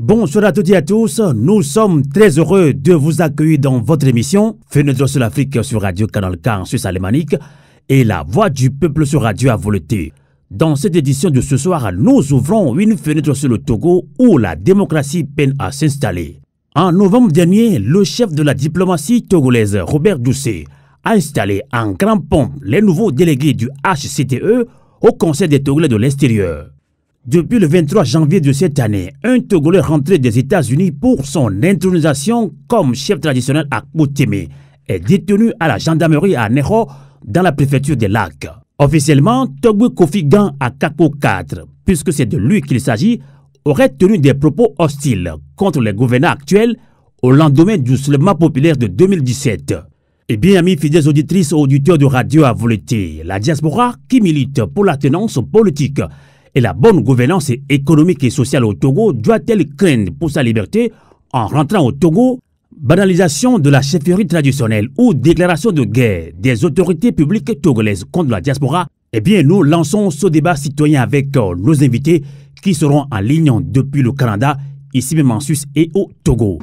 Bonjour à toutes et à tous, nous sommes très heureux de vous accueillir dans votre émission Fenêtre sur l'Afrique sur Radio Canal K en Suisse alémanique et La Voix du Peuple sur Radio à volonté. Dans cette édition de ce soir, nous ouvrons une fenêtre sur le Togo où la démocratie peine à s'installer. En novembre dernier, le chef de la diplomatie togolaise, Robert Doucet, a installé en grande pompe les nouveaux délégués du HCTE au Conseil des Togolais de l'extérieur. Depuis le 23 janvier de cette année, un Togolais rentré des États-Unis pour son intronisation comme chef traditionnel à Koutémé est détenu à la gendarmerie à Neho dans la préfecture des Lacs. Officiellement, Togbu Kofi Gan à Kako 4, puisque c'est de lui qu'il s'agit, aurait tenu des propos hostiles contre les gouverneurs actuels au lendemain du soulèvement populaire de 2017. Eh bien, amis fidèles auditrices et auditeurs de Radio à volonté, la diaspora qui milite pour la tenance politique et la bonne gouvernance économique et sociale au Togo doit-elle craindre pour sa liberté en rentrant au Togo? Banalisation de la chefferie traditionnelle ou déclaration de guerre des autorités publiques togolaises contre la diaspora? Eh bien, nous lançons ce débat citoyen avec nos invités qui seront en ligne depuis le Canada, ici même en Suisse et au Togo.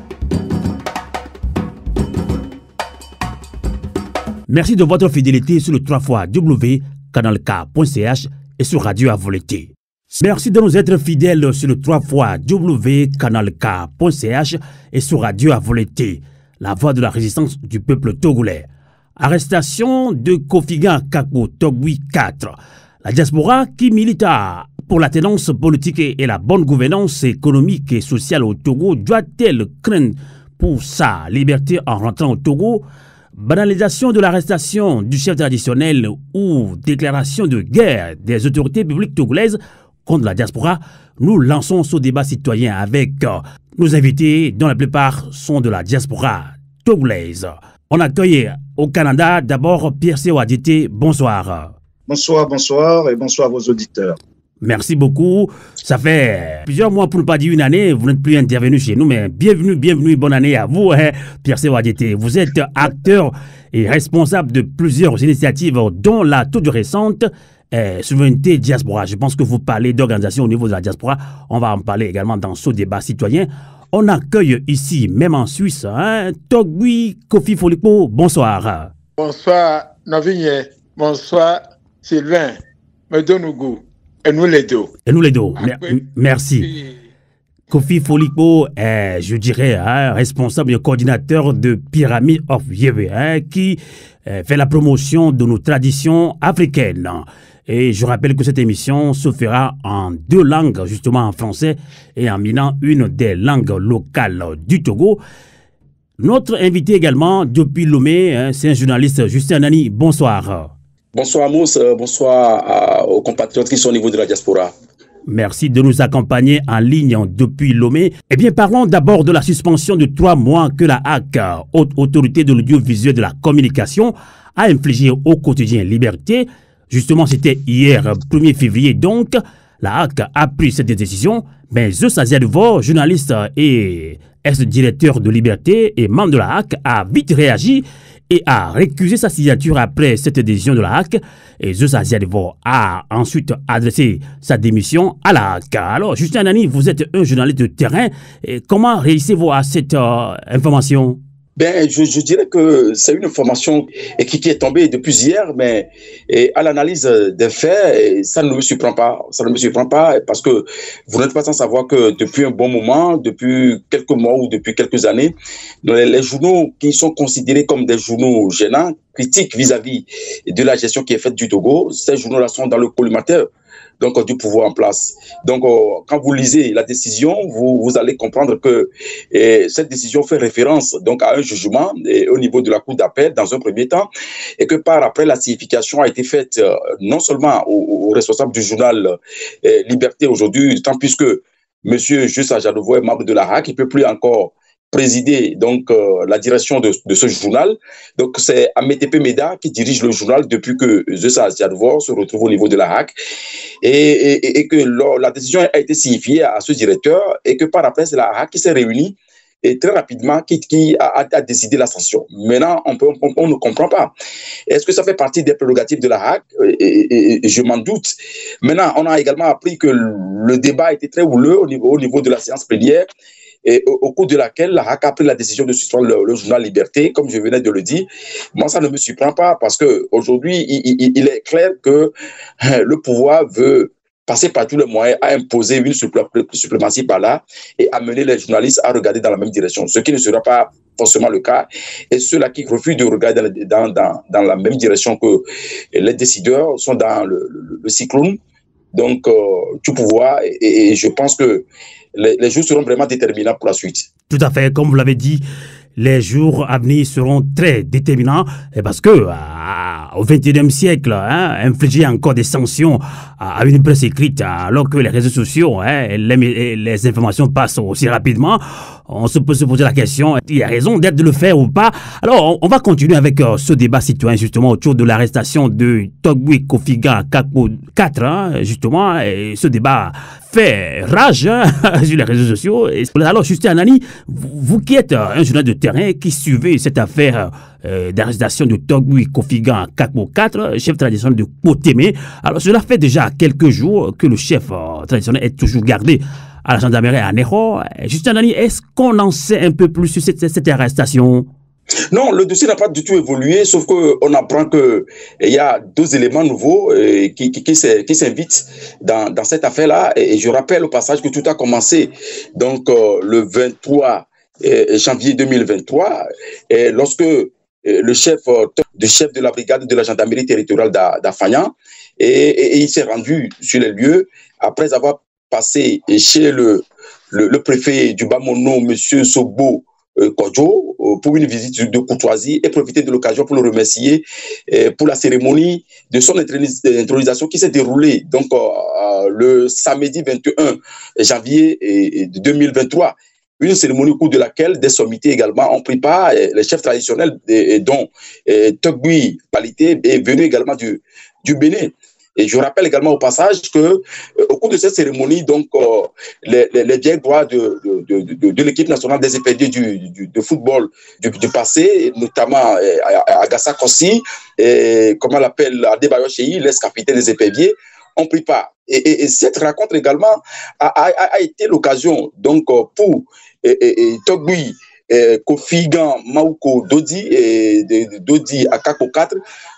Merci de votre fidélité sur le 3xW canalk.ch et sur Radio à volonté. Merci de nous être fidèles sur le 3xW canalk.ch et sur Radio à volonté, la voix de la résistance du peuple togolais. Arrestation de Kofi Gan Kako Togbu 4. La diaspora qui milite pour la tenance politique et la bonne gouvernance économique et sociale au Togo doit-elle craindre pour sa liberté en rentrant au Togo? Banalisation de l'arrestation du chef traditionnel ou déclaration de guerre des autorités publiques togolaises contre la diaspora? Nous lançons ce débat citoyen avec nos invités dont la plupart sont de la diaspora togolaise. On accueille au Canada d'abord Pierre Sewadité. Bonsoir. Bonsoir, bonsoir et bonsoir à vos auditeurs. Merci beaucoup. Ça fait plusieurs mois, pour ne pas dire une année, vous n'êtes plus intervenu chez nous, mais bienvenue, bonne année à vous, Pierre Sewadité. Vous êtes acteur et responsable de plusieurs initiatives, dont la toute récente Souveraineté Diaspora. Je pense que vous parlez d'organisation au niveau de la diaspora. On va en parler également dans ce débat citoyen. On accueille ici, même en Suisse, Togbu Kofi Folikpo. Bonsoir. Bonsoir, Novigne. Bonsoir, Sylvain. Medonougou. Et nous les deux. Merci. Kofi Folikpo est, je dirais, responsable et coordinateur de Pyramid of Yewe, qui fait la promotion de nos traditions africaines. Et je rappelle que cette émission se fera en deux langues, justement en français et en minant une des langues locales du Togo. Notre invité également depuis Lomé, c'est un journaliste, Justin Nani. Bonsoir. Bonsoir Mousse, bonsoir aux compatriotes qui sont au niveau de la diaspora. Merci de nous accompagner en ligne depuis Lomé. Eh bien, parlons d'abord de la suspension de 3 mois que la HAC, Haute Autorité de l'Audiovisuel de la Communication, a infligé au quotidien Liberté. Justement, c'était hier, 1er février, donc, la HAC a pris cette décision. Mais Zeus Aziadouvo, journaliste et ex-directeur de Liberté et membre de la HAC, a vite réagi et a récusé sa signature après cette décision de la HAC. Et Zeus Aziadouvo a ensuite adressé sa démission à la HAC. Alors, Justin Nani, vous êtes un journaliste de terrain. Et comment réagissez-vous à cette information? Ben, je dirais que c'est une information qui est tombée depuis hier, mais à l'analyse des faits, ça ne me surprend pas. Ça ne me surprend pas parce que vous n'êtes pas sans savoir que depuis un bon moment, depuis quelques mois ou depuis quelques années, les journaux qui sont considérés comme des journaux gênants, critiques vis-à-vis de la gestion qui est faite du Togo, ces journaux-là sont dans le collimateur donc du pouvoir en place. Donc, quand vous lisez la décision, vous allez comprendre que cette décision fait référence donc à un jugement au niveau de la Cour d'appel dans un premier temps, et que par après la signification a été faite non seulement aux responsables du journal Liberté aujourd'hui, tant puisque Monsieur Zeus Aziadouvo est membre de la HAC, il ne peut plus encore présider donc la direction de ce journal. Donc c'est Ametepe Meda qui dirige le journal depuis que Zeus Aziadouvo se retrouve au niveau de la HAC et que la décision a été signifiée à ce directeur et que par après c'est la HAC qui s'est réunie et très rapidement qui a décidé la sanction. Maintenant, on ne comprend pas. Est-ce que ça fait partie des prérogatives de la HAC? Et je m'en doute. Maintenant, on a également appris que le débat était très houleux au niveau de la séance plénière, et au cours de laquelle la RAC a pris la décision de suspendre le journal Liberté, comme je venais de le dire. Moi, ça ne me surprend pas parce qu'aujourd'hui, il est clair que le pouvoir veut passer par tous les moyens à imposer une suprématie par là et amener les journalistes à regarder dans la même direction, ce qui ne sera pas forcément le cas. Et ceux-là qui refusent de regarder dans la même direction que les décideurs sont dans le cyclone, donc du pouvoir. Et je pense que les jours seront vraiment déterminants pour la suite. Tout à fait, comme vous l'avez dit, les jours à venir seront très déterminants parce que au XXIe siècle, infliger encore des sanctions à une presse écrite alors que les réseaux sociaux, les informations passent aussi rapidement, on se peut se poser la question, il y a raison d'être de le faire ou pas. Alors, on va continuer avec ce débat citoyen justement autour de l'arrestation de Togui Kofiga Kakpo 4, justement, et ce débat fait rage sur les réseaux sociaux. Alors, Justin Anani, vous qui êtes un journaliste de terrain qui suivez cette affaire d'arrestation de Togui Kofiga Kakpo 4, chef traditionnel de Potémé. Alors, cela fait déjà quelques jours que le chef traditionnel est toujours gardé à la gendarmerie à Néro. Justin Anani, est-ce qu'on en sait un peu plus sur cette arrestation? Non, le dossier n'a pas du tout évolué, sauf qu'on apprend qu'il y a deux éléments nouveaux qui s'invitent dans cette affaire-là. Et je rappelle au passage que tout a commencé donc le 23 janvier 2023, lorsque le chef de la brigade de la gendarmerie territoriale d'Afagnan, et il s'est rendu sur les lieux après avoir passé chez le préfet du Bamono, M. Sobo Kodjo, pour une visite de courtoisie et profiter de l'occasion pour le remercier pour la cérémonie de son intronisation qui s'est déroulée donc le samedi 21 janvier 2023. Une cérémonie au cours de laquelle des sommités également ont pris part, les chefs traditionnels dont Togui Qualité est venu également du Bénin. Et je rappelle également au passage que au cours de cette cérémonie, donc les vieilles droits de l'équipe nationale des épédiers de football du passé, notamment Agassa Kossi, et comment on l'appelle, Adebayo Cheyi, l'ex-capitaine des épédiers, ont pris part. Et cette rencontre également a été l'occasion donc pour Togui Kofigan Mauko Dodi et Dodi Akako 4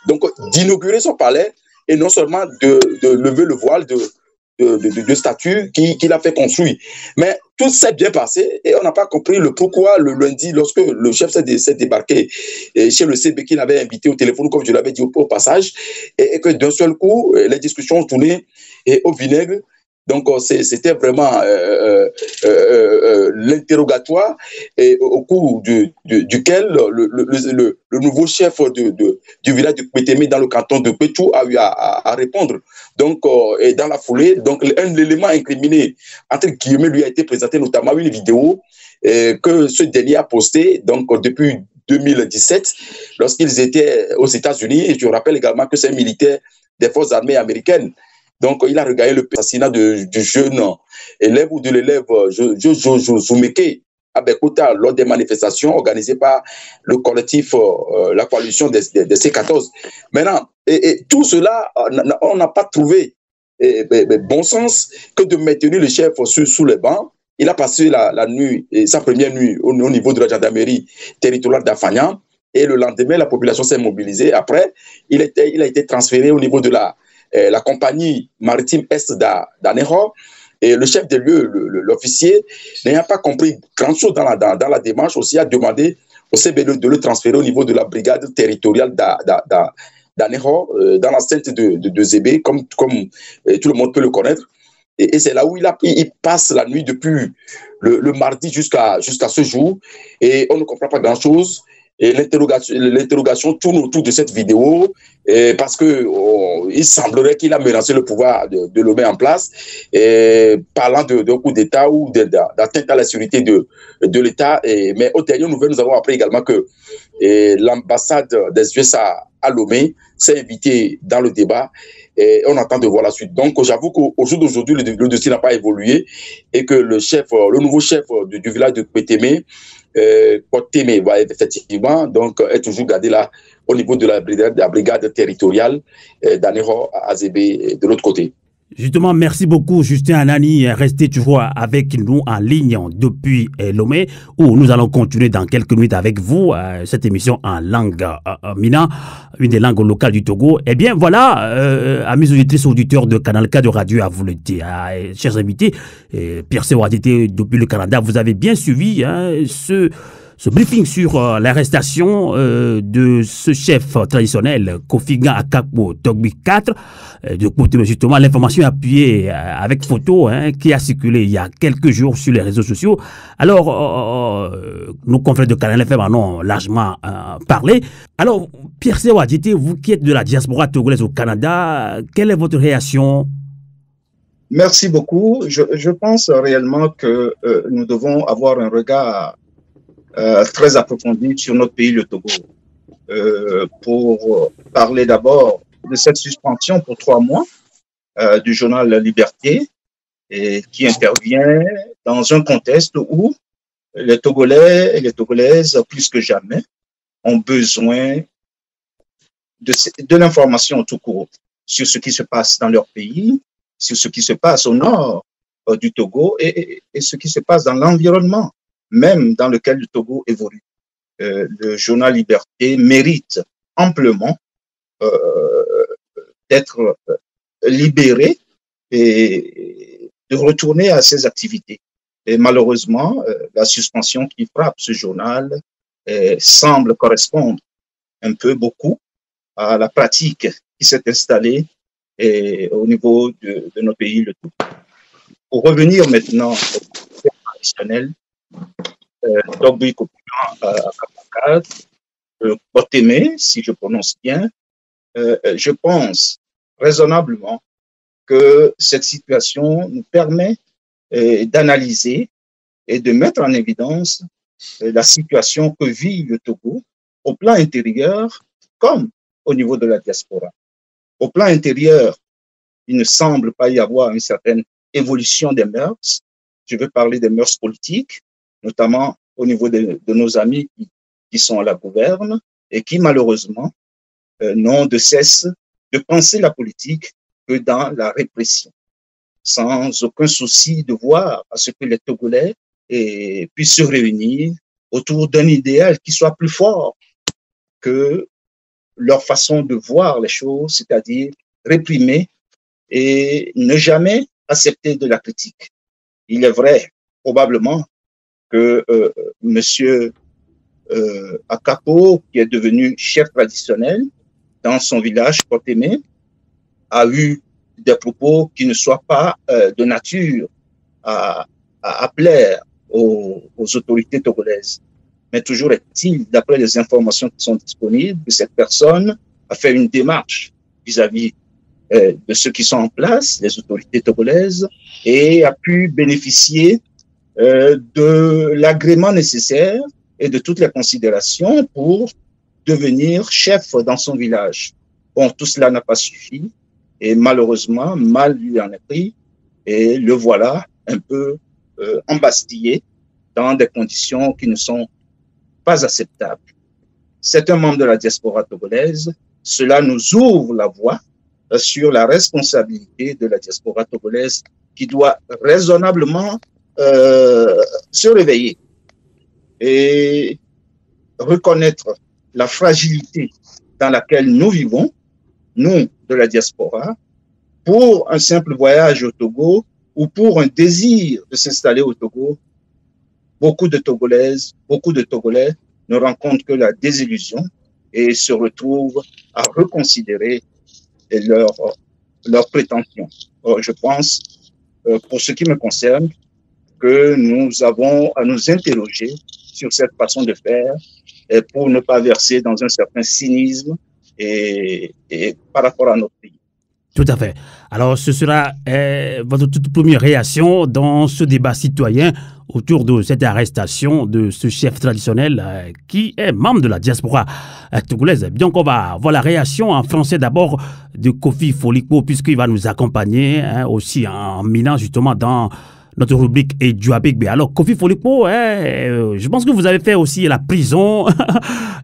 donc d'inaugurer son palais et non seulement de lever le voile de statue qu'il a fait construire. Mais tout s'est bien passé et on n'a pas compris le pourquoi le lundi, lorsque le chef s'est débarqué chez le CB qu'il avait invité au téléphone, comme je l'avais dit au passage, et que d'un seul coup, les discussions ont tourné au vinaigre. Donc, c'était vraiment l'interrogatoire au cours duquel le nouveau chef du village de Pétémé dans le canton de Pétou a eu à répondre. Donc, et dans la foulée, donc, un élément incriminé, entre guillemets, lui a été présenté, notamment une vidéo que ce dernier a postée donc, depuis 2017, lorsqu'ils étaient aux États-Unis. Et je rappelle également que c'est un militaire des forces armées américaines. Donc, il a regardé le assassinat du jeune élève ou de l'élève Jojo Zoumeke à Bekouta lors des manifestations organisées par le collectif, la coalition des C14. Maintenant, et tout cela, on n'a pas trouvé bon sens que de maintenir le chef sous les bancs. Il a passé la nuit, sa première nuit au niveau de la gendarmerie territoriale d'Afagnan. Et le lendemain, la population s'est mobilisée. Après, il a été transféré au niveau de la compagnie maritime Est d'Anéro, et le chef de lieu, l'officier, n'ayant pas compris grand-chose dans la démarche, aussi a demandé au CB de le transférer au niveau de la brigade territoriale d'Anéro, dans l'enceinte de Zébé, comme tout le monde peut le connaître. Et c'est là où il passe la nuit depuis le mardi jusqu'à ce jour, et on ne comprend pas grand-chose. Et l'interrogation tourne autour de cette vidéo parce que il semblerait qu'il a menacé le pouvoir de le mettre en place, parlant de coup d'État ou d'atteinte à la sécurité de l'État. Mais aux dernières nouvelles, nous avons appris également que l'ambassade des USA à Lomé s'est invitée dans le débat. Et on attend de voir la suite. Donc, j'avoue qu'au jour d'aujourd'hui, le dossier n'a pas évolué et que le nouveau chef du village de Pétémé, Potémé, effectivement, donc, est toujours gardé là au niveau de la brigade territoriale d'Anéro à Zébé de l'autre côté. Justement, merci beaucoup Justin Anani. Restez toujours avec nous en ligne depuis Lomé, où nous allons continuer dans quelques minutes avec vous cette émission en langue mina, une des langues locales du Togo. Eh bien voilà, amis auditrices, auditeurs de Canal K de Radio à vous le dire, chers invités, Pierre Sewadité depuis le Canada, vous avez bien suivi ce briefing sur l'arrestation de ce chef traditionnel, Kofi Akakpo Togbi 4. De côté, justement, l'information est appuyée avec photo qui a circulé il y a quelques jours sur les réseaux sociaux. Alors, nos confrères de Canal FM en ont largement parlé. Alors, Pierre Sewadité, vous qui êtes de la diaspora togolaise au Canada, quelle est votre réaction? Merci beaucoup. Je pense réellement que nous devons avoir un regard très approfondi sur notre pays, le Togo, pour parler d'abord de cette suspension pour 3 mois du journal La Liberté, et qui intervient dans un contexte où les Togolais et les Togolaises, plus que jamais, ont besoin de l'information tout court sur ce qui se passe dans leur pays, sur ce qui se passe au nord du Togo et ce qui se passe dans l'environnement même dans lequel le Togo évolue. Le journal Liberté mérite amplement d'être libéré et de retourner à ses activités. Et malheureusement, la suspension qui frappe ce journal semble correspondre un peu beaucoup à la pratique qui s'est installée au niveau de notre pays, le Togo. Pour revenir maintenant au traditionnel, Togbi Kotémé, si je prononce bien, je pense raisonnablement que cette situation nous permet d'analyser et de mettre en évidence la situation que vit le Togo au plan intérieur comme au niveau de la diaspora. Au plan intérieur, il ne semble pas y avoir une certaine évolution des mœurs. Je veux parler des mœurs politiques, notamment au niveau de nos amis qui sont à la gouverne et qui, malheureusement, n'ont de cesse de penser la politique que dans la répression, sans aucun souci de voir à ce que les Togolais puissent se réunir autour d'un idéal qui soit plus fort que leur façon de voir les choses, c'est-à-dire réprimer et ne jamais accepter de la critique. Il est vrai, probablement, que Monsieur Akakpo, qui est devenu chef traditionnel dans son village, Kotémé, a eu des propos qui ne soient pas de nature à plaire aux autorités togolaises. Mais toujours est-il, d'après les informations qui sont disponibles, que cette personne a fait une démarche vis-à-vis de ceux qui sont en place, les autorités togolaises, et a pu bénéficier de l'agrément nécessaire et de toutes les considérations pour devenir chef dans son village. Bon, tout cela n'a pas suffi et malheureusement, mal lui en est pris et le voilà un peu embastillé dans des conditions qui ne sont pas acceptables. C'est un membre de la diaspora togolaise. Cela nous ouvre la voie sur la responsabilité de la diaspora togolaise qui doit raisonnablement se réveiller et reconnaître la fragilité dans laquelle nous vivons, nous de la diaspora, pour un simple voyage au Togo ou pour un désir de s'installer au Togo. Beaucoup de Togolaises, beaucoup de Togolais ne rencontrent que la désillusion et se retrouvent à reconsidérer leurs prétentions. Alors, je pense, pour ce qui me concerne, que nous avons à nous interroger sur cette façon de faire et pour ne pas verser dans un certain cynisme et par rapport à notre pays. Tout à fait. Alors, ce sera votre toute première réaction dans ce débat citoyen autour de cette arrestation de ce chef traditionnel qui est membre de la diaspora togolaise. Donc, on va voir la réaction en français d'abord de Kofi Folikpo, puisqu'il va nous accompagner aussi en mina justement dans notre rubrique et du Abigbe. Alors, Kofi Folikpo, je pense que vous avez fait aussi la prison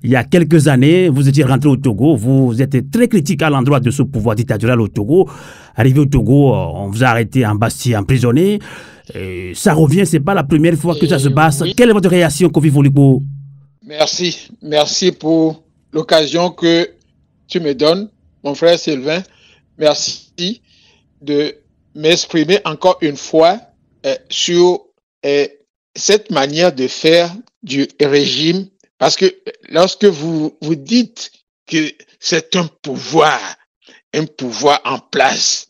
il y a quelques années. Vous étiez rentré au Togo. Vous êtes très critique à l'endroit de ce pouvoir dictatorial au Togo. arrivé au Togo, on vous a arrêté en Bastille, emprisonné. Ça revient, c'est pas la première fois que ça se passe. Oui. Quelle est votre réaction, Kofi Folipo? Merci pour l'occasion que tu me donnes, mon frère Sylvain. Merci de m'exprimer encore une fois sur cette manière de faire du régime, parce que lorsque vous dites que c'est un pouvoir en place,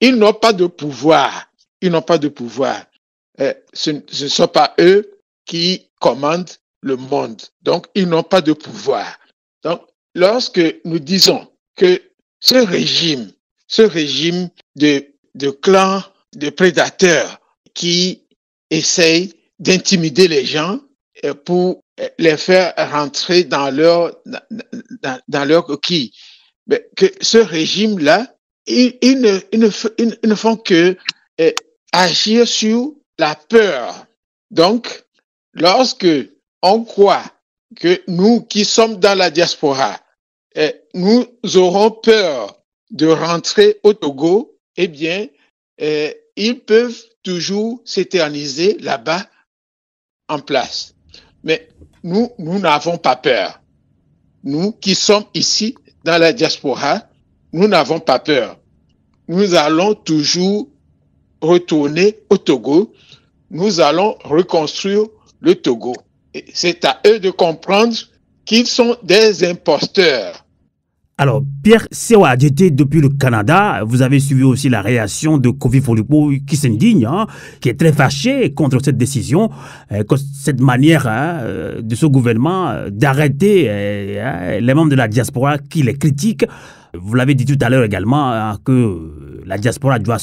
ils n'ont pas de pouvoir. Ils n'ont pas de pouvoir. Ce ne sont pas eux qui commandent le monde. Donc, ils n'ont pas de pouvoir. Donc, lorsque nous disons que ce régime de clans, de prédateurs qui essayent d'intimider les gens pour les faire rentrer dans leur coquille, mais que ce régime-là, ils ne font que agir sur la peur. Donc, lorsque on croit que nous qui sommes dans la diaspora, nous aurons peur de rentrer au Togo, eh bien, ils peuvent toujours s'éterniser là-bas en place. Mais nous n'avons pas peur. Nous qui sommes ici dans la diaspora, nous n'avons pas peur. Nous allons toujours retourner au Togo. Nous allons reconstruire le Togo. Et c'est à eux de comprendre qu'ils sont des imposteurs. Alors, Pierre Sewa Adjeté, depuis le Canada, vous avez suivi aussi la réaction de Kofi Folipo qui s'indigne, qui est très fâché contre cette décision, cette manière de ce gouvernement d'arrêter les membres de la diaspora qui les critiquent. Vous l'avez dit tout à l'heure également que la diaspora doit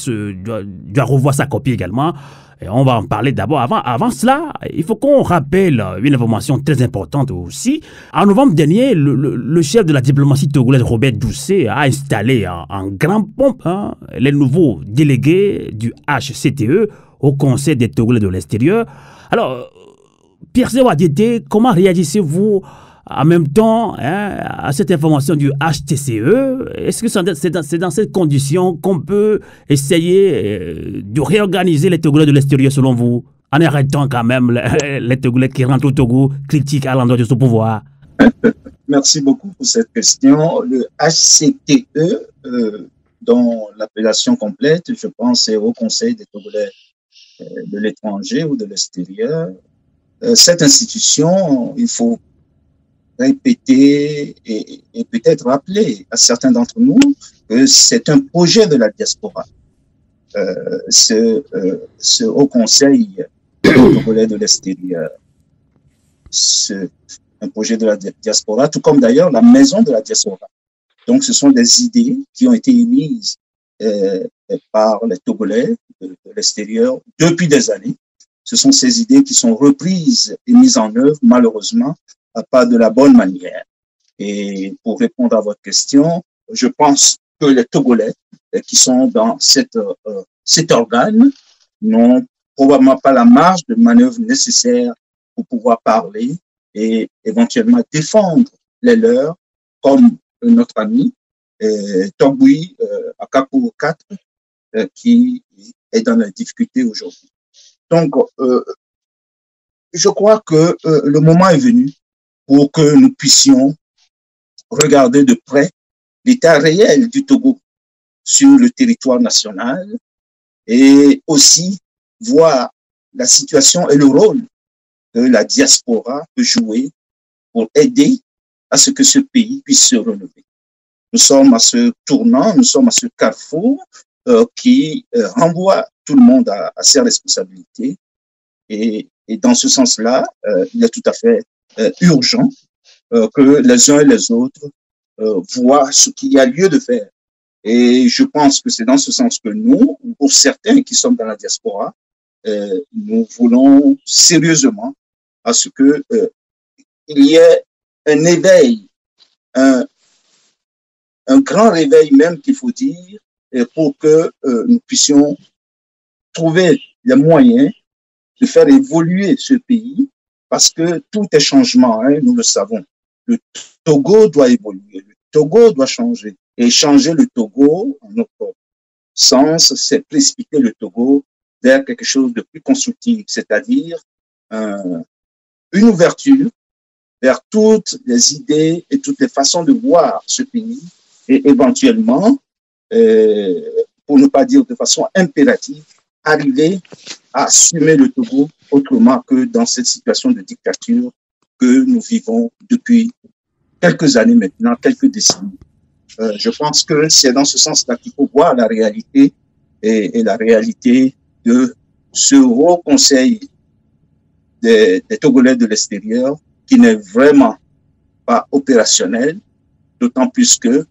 revoir sa copie également. Et on va en parler d'abord. Avant cela, il faut qu'on rappelle une information très importante aussi. En novembre dernier, le chef de la diplomatie togolaise, Robert Doucet, a installé en grande pompe les nouveaux délégués du HCTE au Conseil des Togolais de l'extérieur. Alors, Pierre Sewa Adjeté, comment réagissez-vous en même temps à cette information du HCTE? Est-ce que c'est dans cette condition qu'on peut essayer de réorganiser les Togolais de l'extérieur selon vous, en arrêtant quand même les Togolais qui rentrent au Togo, critiquent à l'endroit de ce pouvoir? Merci beaucoup pour cette question. Le HCTE, dont l'appellation complète, je pense, c'est au Conseil des Togolais de l'étranger ou de l'extérieur. Cette institution, il faut répéter et peut-être rappeler à certains d'entre nous que c'est un projet de la diaspora. Ce Haut Conseil togolais de l'extérieur, c'est un projet de la diaspora, tout comme d'ailleurs la maison de la diaspora. Donc, ce sont des idées qui ont été émises par les Togolais de l'extérieur depuis des années. Ce sont ces idées qui sont reprises et mises en œuvre, malheureusement, pas de la bonne manière. Et pour répondre à votre question, je pense que les Togolais qui sont dans cet organe n'ont probablement pas la marge de manœuvre nécessaire pour pouvoir parler et éventuellement défendre les leurs, comme notre ami Togui Akakou 4 qui est dans la difficulté aujourd'hui. Donc, je crois que le moment est venu pour que nous puissions regarder de près l'état réel du Togo sur le territoire national et aussi voir la situation et le rôle que la diaspora peut jouer pour aider à ce que ce pays puisse se relever. Nous sommes à ce tournant, nous sommes à ce carrefour qui renvoie tout le monde à ses responsabilités et dans ce sens-là, il est tout à fait urgent que les uns et les autres voient ce qu'il y a lieu de faire. Et je pense que c'est dans ce sens que nous, pour certains qui sommes dans la diaspora, nous voulons sérieusement à ce que il y ait un éveil, un grand réveil même qu'il faut dire, pour que nous puissions trouver les moyens de faire évoluer ce pays, parce que tout est changement, nous le savons. Le Togo doit évoluer, le Togo doit changer. Et changer le Togo, sens, c'est précipiter le Togo vers quelque chose de plus constructif, c'est-à-dire une ouverture vers toutes les idées et toutes les façons de voir ce pays et éventuellement, pour ne pas dire de façon impérative, arriver à assumer le Togo autrement que dans cette situation de dictature que nous vivons depuis quelques années maintenant, quelques décennies. Je pense que c'est dans ce sens-là qu'il faut voir la réalité et la réalité de ce haut conseil des Togolais de l'extérieur qui n'est vraiment pas opérationnel, d'autant plus que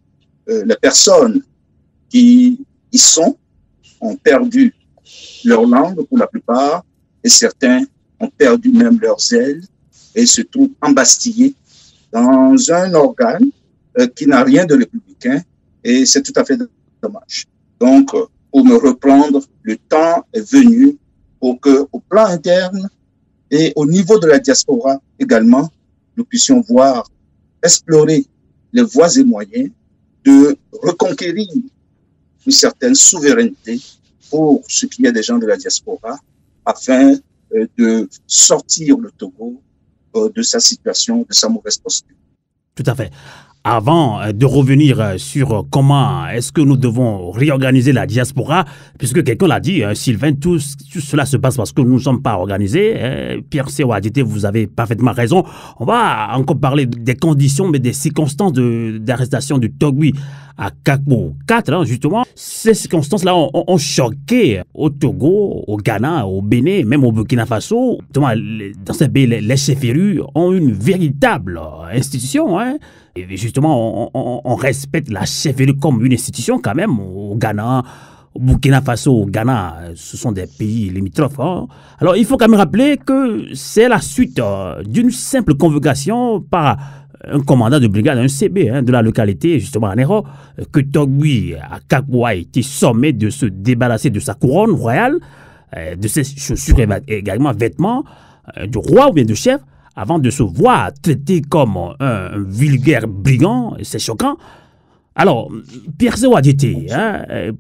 les personnes qui y sont ont perdu leur langue pour la plupart et certains ont perdu même leurs ailes et se trouvent embastillés dans un organe qui n'a rien de républicain et c'est tout à fait dommage. Donc, pour me reprendre, le temps est venu pour que, au plan interne et au niveau de la diaspora également, nous puissions voir, explorer les voies et moyens de reconquérir une certaine souveraineté pour ce qui est des gens de la diaspora afin de sortir le Togo de sa situation, de sa mauvaise posture. Tout à fait. Avant de revenir sur comment est-ce que nous devons réorganiser la diaspora, puisque quelqu'un l'a dit, Sylvain, tout cela se passe parce que nous ne sommes pas organisés. Pierre-C. Ouadjité, vous avez parfaitement raison. On va encore parler des conditions, mais des circonstances d'arrestation de Togui à Kakbo 4, justement. Ces circonstances-là ont choqué au Togo, au Ghana, au Bénin, même au Burkina Faso. Dans ces pays, les chefferies ont une véritable institution, hein. Et justement, on respecte la chefferie comme une institution quand même. Au Ghana, au Burkina Faso, au Ghana, ce sont des pays limitrophes. Hein. Alors, il faut quand même rappeler que c'est la suite d'une simple convocation par un commandant de brigade, un CB de la localité, justement à Nero, que Togui à Kakbo a été sommé de se débarrasser de sa couronne royale, de ses chaussures et également vêtements du roi ou bien du chef, avant de se voir traité comme un vulgaire brigand. C'est choquant. Alors, Pierre-C. Ouadjité,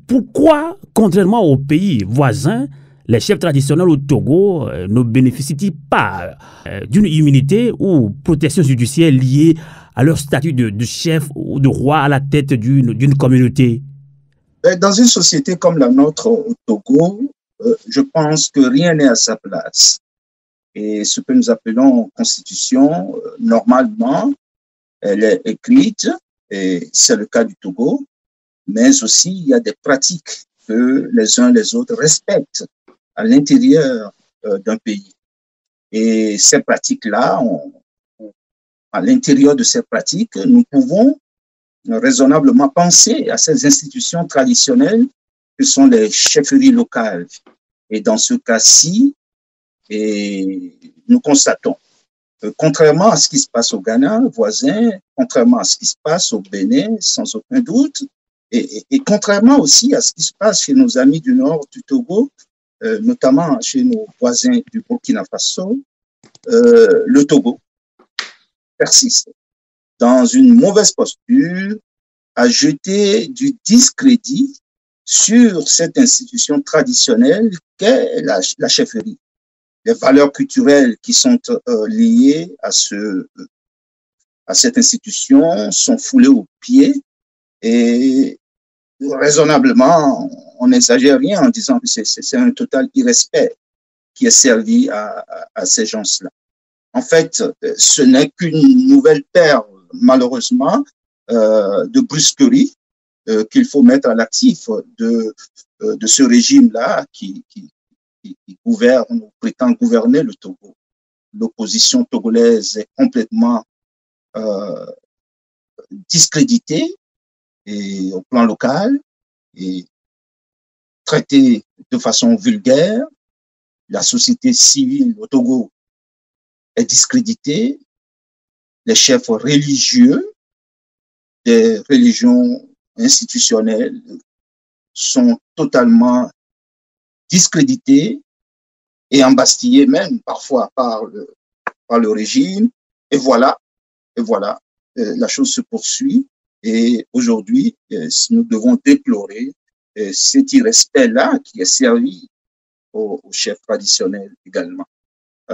pourquoi, contrairement aux pays voisins, les chefs traditionnels au Togo ne bénéficient pas d'une immunité ou protection judiciaire liée à leur statut de chef ou de roi à la tête d'une communauté? Dans une société comme la nôtre au Togo, je pense que rien n'est à sa place. Et ce que nous appelons constitution, normalement, elle est écrite, et c'est le cas du Togo, mais aussi il y a des pratiques que les uns les autres respectent à l'intérieur d'un pays. Et ces pratiques-là, à l'intérieur de ces pratiques, nous pouvons raisonnablement penser à ces institutions traditionnelles que sont les chefferies locales. Et dans ce cas-ci, et nous constatons, contrairement à ce qui se passe au Ghana, voisin, contrairement à ce qui se passe au Bénin, sans aucun doute, et contrairement aussi à ce qui se passe chez nos amis du nord du Togo, notamment chez nos voisins du Burkina Faso, le Togo persiste dans une mauvaise posture à jeter du discrédit sur cette institution traditionnelle qu'est la chefferie. Les valeurs culturelles qui sont liées à cette institution sont foulées aux pieds et raisonnablement, on n'exagère rien en disant que c'est un total irrespect qui est servi à ces gens-là. En fait, ce n'est qu'une nouvelle perle, malheureusement, de brusquerie qu'il faut mettre à l'actif de ce régime-là qui gouverne ou prétend gouverner le Togo. L'opposition togolaise est complètement discréditée et au plan local et traitée de façon vulgaire. La société civile au Togo est discréditée. Les chefs religieux des religions institutionnelles sont totalement discrédités et embastillés même parfois par le régime. Et voilà, la chose se poursuit. Et aujourd'hui, nous devons déplorer cet irrespect-là qui est servi aux chefs traditionnels également.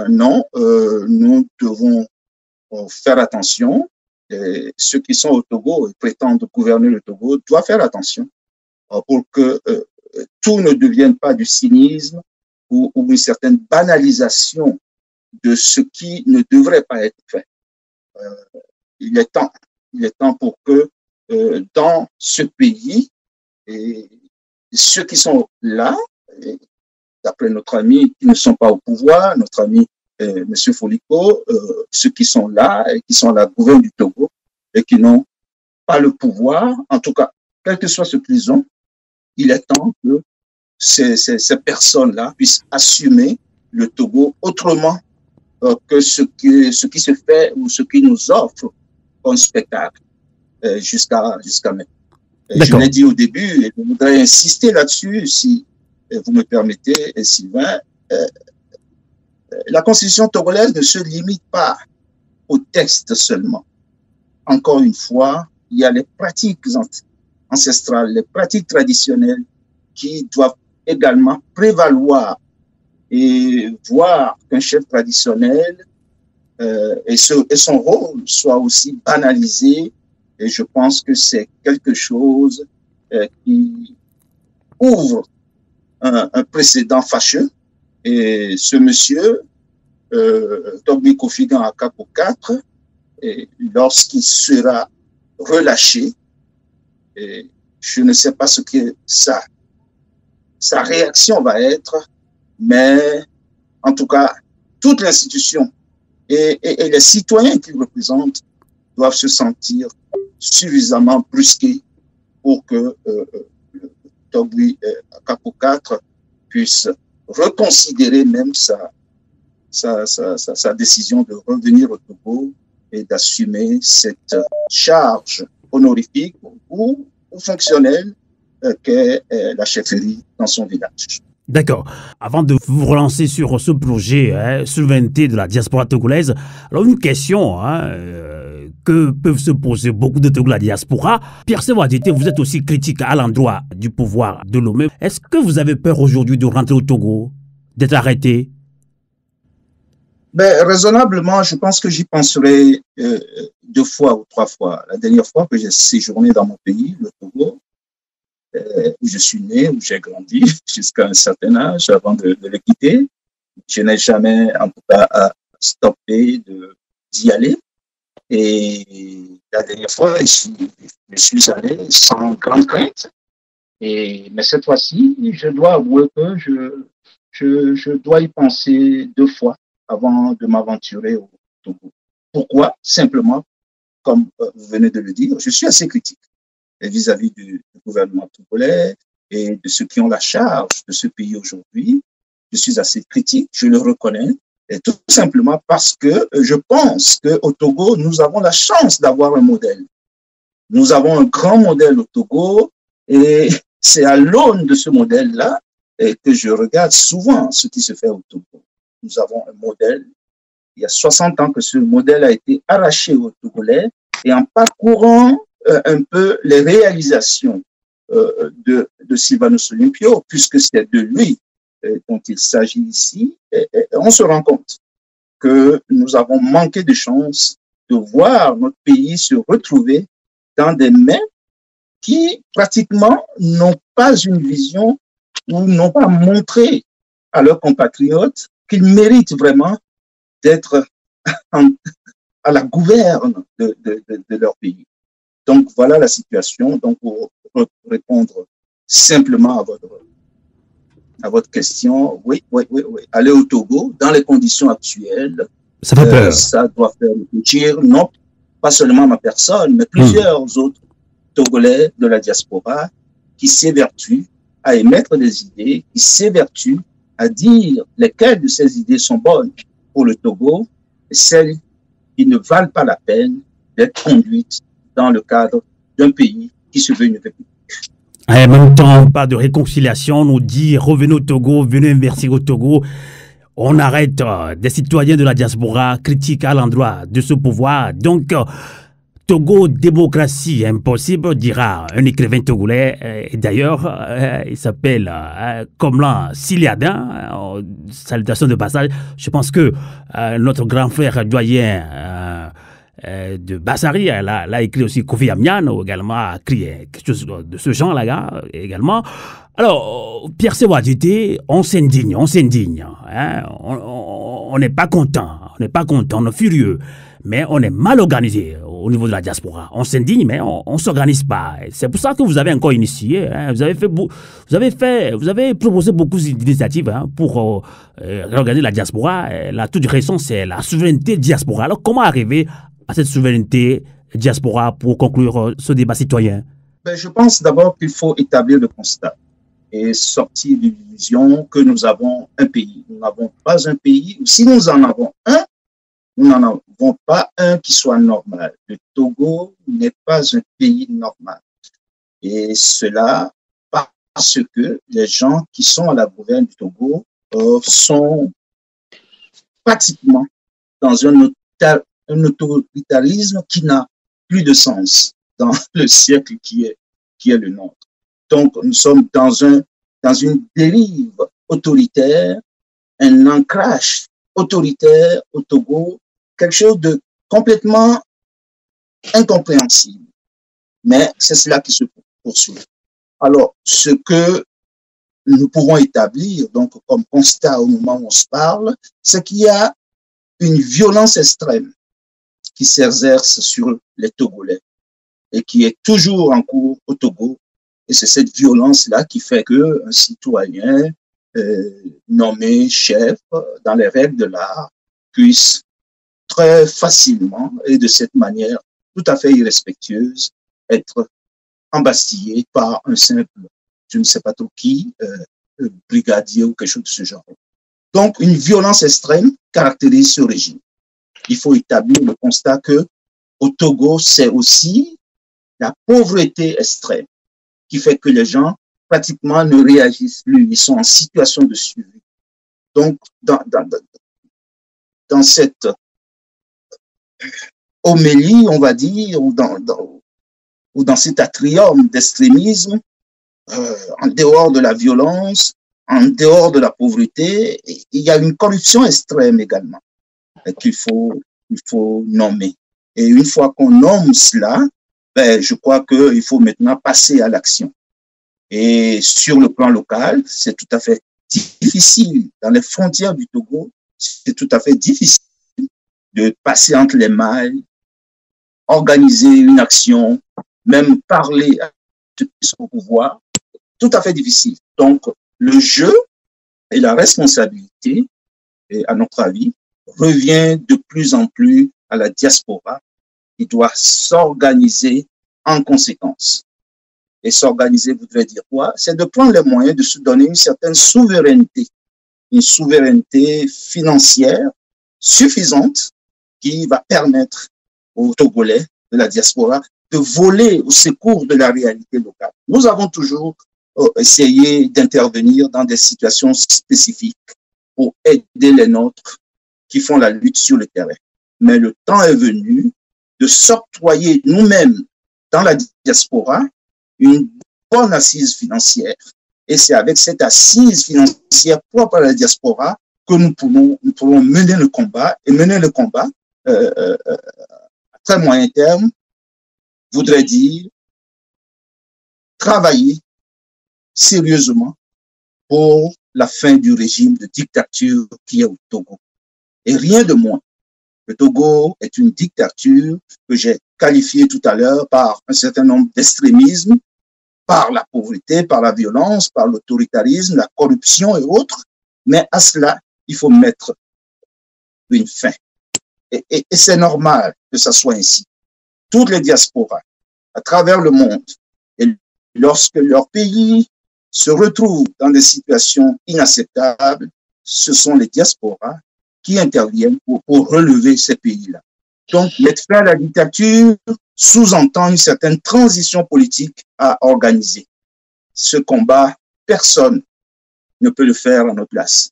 Non, nous devons faire attention. Ceux qui sont au Togo et prétendent gouverner le Togo doivent faire attention pour que tout ne devienne pas du cynisme ou une certaine banalisation de ce qui ne devrait pas être fait. Il est temps pour que dans ce pays, et ceux qui sont là, d'après notre ami qui ne sont pas au pouvoir, notre ami M. Foliko, ceux qui sont là et qui sont à la gouverne du Togo et qui n'ont pas le pouvoir, en tout cas, quel que soit ce qu'ils ont, il est temps que ces personnes-là puissent assumer le Togo autrement que ce qui se fait ou ce qui nous offre comme spectacle jusqu'à maintenant. Je l'ai dit au début et je voudrais insister là-dessus, si vous me permettez, Sylvain. La constitution togolaise ne se limite pas au texte seulement. Encore une fois, il y a les pratiques ancestrales, les pratiques traditionnelles qui doivent également prévaloir et voir qu'un chef traditionnel et son rôle soit aussi banalisé. Et je pense que c'est quelque chose qui ouvre un précédent fâcheux. Et ce monsieur, Togbi Kofigan Akapo 4, lorsqu'il sera relâché, et je ne sais pas ce que sa réaction va être, mais en tout cas, toute l'institution et les citoyens qu'il représente doivent se sentir suffisamment brusqués pour que Togbi Akapo 4 puisse reconsidérer même sa décision de revenir au Togo et d'assumer cette charge honorifique ou fonctionnelle qu'est la chefferie dans son village. D'accord. Avant de vous relancer sur ce projet souveraineté de la diaspora togolaise, alors une question que peuvent se poser beaucoup de Togolais de la diaspora. Pierre Séwadité, vous êtes aussi critique à l'endroit du pouvoir de Lomé. Est-ce que vous avez peur aujourd'hui de rentrer au Togo, d'être arrêté? Raisonnablement, je pense que j'y penserai 2 fois ou 3 fois. La dernière fois que j'ai séjourné dans mon pays, le Togo, où je suis né, où j'ai grandi jusqu'à un certain âge avant de le quitter, je n'ai jamais, en tout cas, stoppé d'y aller. Et la dernière fois, je suis allé sans grande crainte. Mais cette fois-ci, je dois avouer que je dois y penser 2 fois avant de m'aventurer au Togo. Pourquoi? Simplement, comme vous venez de le dire, je suis assez critique vis-à-vis du gouvernement togolais et de ceux qui ont la charge de ce pays aujourd'hui. Je suis assez critique, je le reconnais, et tout simplement parce que je pense qu'au Togo, nous avons la chance d'avoir un modèle. Nous avons un grand modèle au Togo et c'est à l'aune de ce modèle-là que je regarde souvent ce qui se fait au Togo. Nous avons un modèle. Il y a 60 ans que ce modèle a été arraché aux Togolais et en parcourant un peu les réalisations de Sylvanus Olympio, puisque c'est de lui dont il s'agit ici, on se rend compte que nous avons manqué de chance de voir notre pays se retrouver dans des mains qui pratiquement n'ont pas une vision ou n'ont pas montré à leurs compatriotes qu'ils méritent vraiment d'être à la gouverne de leur pays. Donc, voilà la situation. Donc, pour répondre simplement à votre question, oui. Aller au Togo, dans les conditions actuelles, ça fait peur. Ça doit faire réfléchir, non pas seulement ma personne, mais plusieurs autres Togolais de la diaspora qui s'évertuent à émettre des idées, qui s'évertuent à dire lesquelles de ces idées sont bonnes pour le Togo et celles qui ne valent pas la peine d'être conduites dans le cadre d'un pays qui se veut une république. En même temps, pas de réconciliation, on nous dit revenez au Togo, venez investir au Togo. On arrête des citoyens de la diaspora critiques à l'endroit de ce pouvoir. Donc, Togo, démocratie impossible, dira un écrivain togolais. D'ailleurs, il s'appelle Komlan Siliadin. Salutations de passage. Je pense que notre grand frère doyen de Bassari, l'a écrit aussi Kofi Amian, également a écrit quelque chose de ce genre-là également. Alors, Pierre Sewadjité, on s'indigne, hein, on n'est pas content, on est furieux, mais on est mal organisé au niveau de la diaspora. On s'indigne, mais on s'organise pas. C'est pour ça que vous avez encore initié, hein, vous avez proposé beaucoup d'initiatives pour organiser la diaspora. La toute récente, c'est la souveraineté diaspora. Alors, comment arriver à cette souveraineté diaspora pour conclure ce débat citoyen? Je pense d'abord qu'il faut établir le constat et sortir de l'illusion que nous avons un pays. Nous n'avons pas un pays, ou si nous en avons un, nous n'en avons pas un qui soit normal. Le Togo n'est pas un pays normal. Et cela parce que les gens qui sont à la gouverne du Togo sont pratiquement dans un autoritarisme qui n'a plus de sens dans le siècle qui est le nôtre. Donc, nous sommes dans une dérive autoritaire, un ancrage autoritaire au Togo, quelque chose de complètement incompréhensible. Mais c'est cela qui se poursuit. Alors, ce que nous pouvons établir, donc, comme constat au moment où on se parle, c'est qu'il y a une violence extrême qui s'exerce sur les Togolais et qui est toujours en cours au Togo. Et c'est cette violence-là qui fait qu'un citoyen nommé chef dans les règles de l'art puisse très facilement et de cette manière tout à fait irrespectueuse être embastillé par un simple, je ne sais pas trop qui, brigadier ou quelque chose de ce genre. Donc, une violence extrême caractérise ce régime. Il faut établir le constat que au Togo, c'est aussi la pauvreté extrême qui fait que les gens pratiquement ne réagissent plus. Ils sont en situation de survie. Donc, dans cette homélie, on va dire, ou dans cet atrium d'extrémisme, en dehors de la violence, en dehors de la pauvreté, il y a une corruption extrême également qu'il faut nommer. Et une fois qu'on nomme cela, je crois qu'il faut maintenant passer à l'action. Et sur le plan local, c'est tout à fait difficile. Dans les frontières du Togo, c'est tout à fait difficile de passer entre les mailles, organiser une action, même parler à ceux qui sont au pouvoir, tout à fait difficile. Donc, le jeu et la responsabilité, à notre avis, revient de plus en plus à la diaspora qui doit s'organiser en conséquence. Et s'organiser voudrait dire quoi? C'est de prendre les moyens de se donner une certaine souveraineté, une souveraineté financière suffisante qui va permettre aux Togolais de la diaspora de voler au secours de la réalité locale. Nous avons toujours essayé d'intervenir dans des situations spécifiques pour aider les nôtres qui font la lutte sur le terrain. Mais le temps est venu de s'octroyer nous-mêmes dans la diaspora une bonne assise financière. Et c'est avec cette assise financière propre à la diaspora que nous pourrons mener le combat. Et mener le combat à très moyen terme voudrait dire travailler sérieusement pour la fin du régime de dictature qui est au Togo. Et rien de moins. Le Togo est une dictature que j'ai qualifiée tout à l'heure par un certain nombre d'extrémismes, par la pauvreté, par la violence, par l'autoritarisme, la corruption et autres. Mais à cela, il faut mettre une fin. Et c'est normal que ça soit ainsi. Toutes les diasporas à travers le monde, et lorsque leur pays se retrouve dans des situations inacceptables, ce sont les diasporas qui interviennent pour relever ces pays-là. Donc, mettre fin à la dictature sous-entend une certaine transition politique à organiser. Ce combat, personne ne peut le faire à notre place.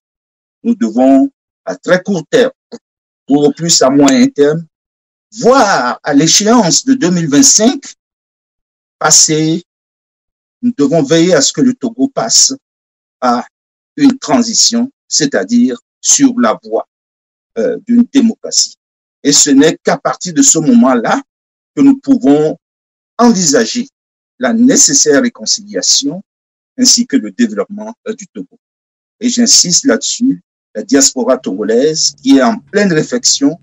Nous devons, à très court terme, ou au plus à moyen terme, voir à l'échéance de 2025 passer, nous devons veiller à ce que le Togo passe à une transition, c'est-à-dire sur la voie d'une démocratie. Et ce n'est qu'à partir de ce moment-là que nous pouvons envisager la nécessaire réconciliation ainsi que le développement du Togo. Et j'insiste là-dessus, la diaspora togolaise qui est en pleine réflexion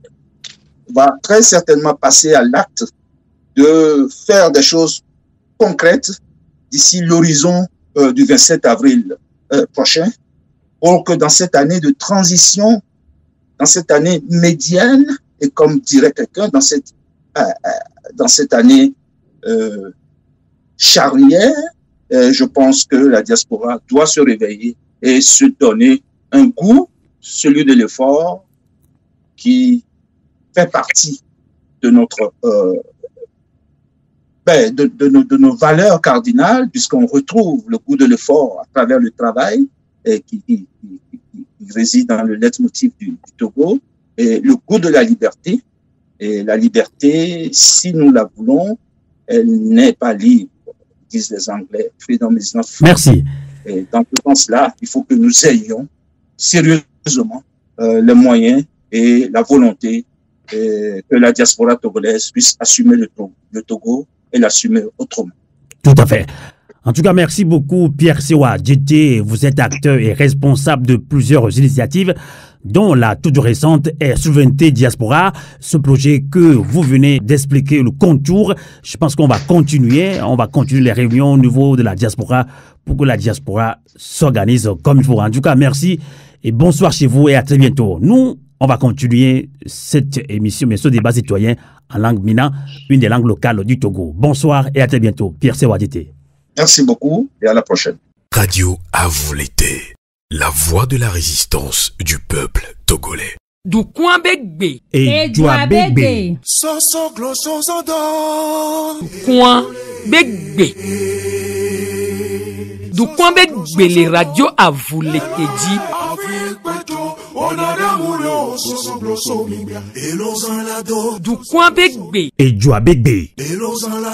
va très certainement passer à l'acte de faire des choses concrètes d'ici l'horizon du 27 avril prochain, pour que dans cette année de transition, dans cette année médiane, et comme dirait quelqu'un, dans cette année charnière, je pense que la diaspora doit se réveiller et se donner un goût, celui de l'effort, qui fait partie de notre de nos valeurs cardinales, puisqu'on retrouve le goût de l'effort à travers le travail et qui réside dans le leitmotiv du Togo, et le goût de la liberté. Et la liberté, si nous la voulons, elle n'est pas libre, disent les Anglais. Freedom is not free. Merci. Et dans ce sens-là, il faut que nous ayons sérieusement les moyens et la volonté que la diaspora togolaise puisse assumer le Togo et l'assumer autrement. Tout à fait. En tout cas, merci beaucoup Pierre Sewa Djité. Vous êtes acteur et responsable de plusieurs initiatives, dont la toute récente est Souveraineté Diaspora, ce projet que vous venez d'expliquer le contour. Je pense qu'on va continuer les réunions au niveau de la diaspora pour que la diaspora s'organise comme il faut. En tout cas, merci et bonsoir chez vous et à très bientôt. Nous, on va continuer cette émission, mais ce débat citoyen en langue mina, une des langues locales du Togo. Bonsoir et à très bientôt. Pierre Sewa Djité. Merci beaucoup et à la prochaine. Radio à vous l'été, la voix de la résistance du peuple togolais. Du coin begbe Et Joa Begbe. coin begbe du coin begbe les radios à vous l'été dit du coin begbe Et Joa Begbe.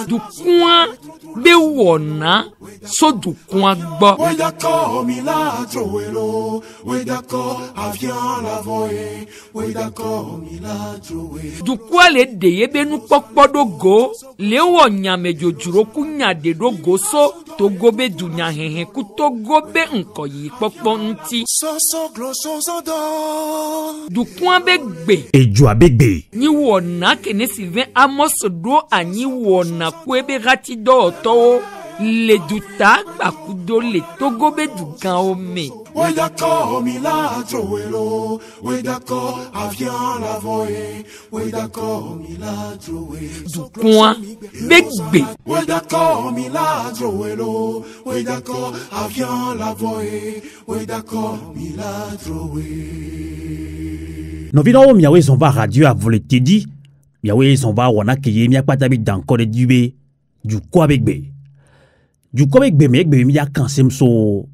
du coin bewona so du coin gbo Oui d'accord, Mila Joelo. Oui d'accord, avion la voye. Oui d'accord, Mila Joelo. du coin le deye benu pokpo do go le wo nyame jojuro kunya de do go so to go be dunya hehe ku to go be nko yi pokpo nti Soso gloso zodo. du coin begbe Et Joa Begbe. ni wona kene Sylvain Amos do anyi wona kwebe gati do to le duta bakudo le togo be du gan ome Oui d'accord, Mila Joelo. Oui d'accord, avion la voye. Oui d'accord, Mila Joelo. du coin begbe Oui d'accord, Mila Joelo. Oui d'accord, avion la voye. Oui d'accord, Mila Joelo. Nous venons miawe son va radio à volonté dit. Miawe son va wana keye mia patabi dans kode dube du kwa begbe. Du kwa begbe megbe mia kansem so.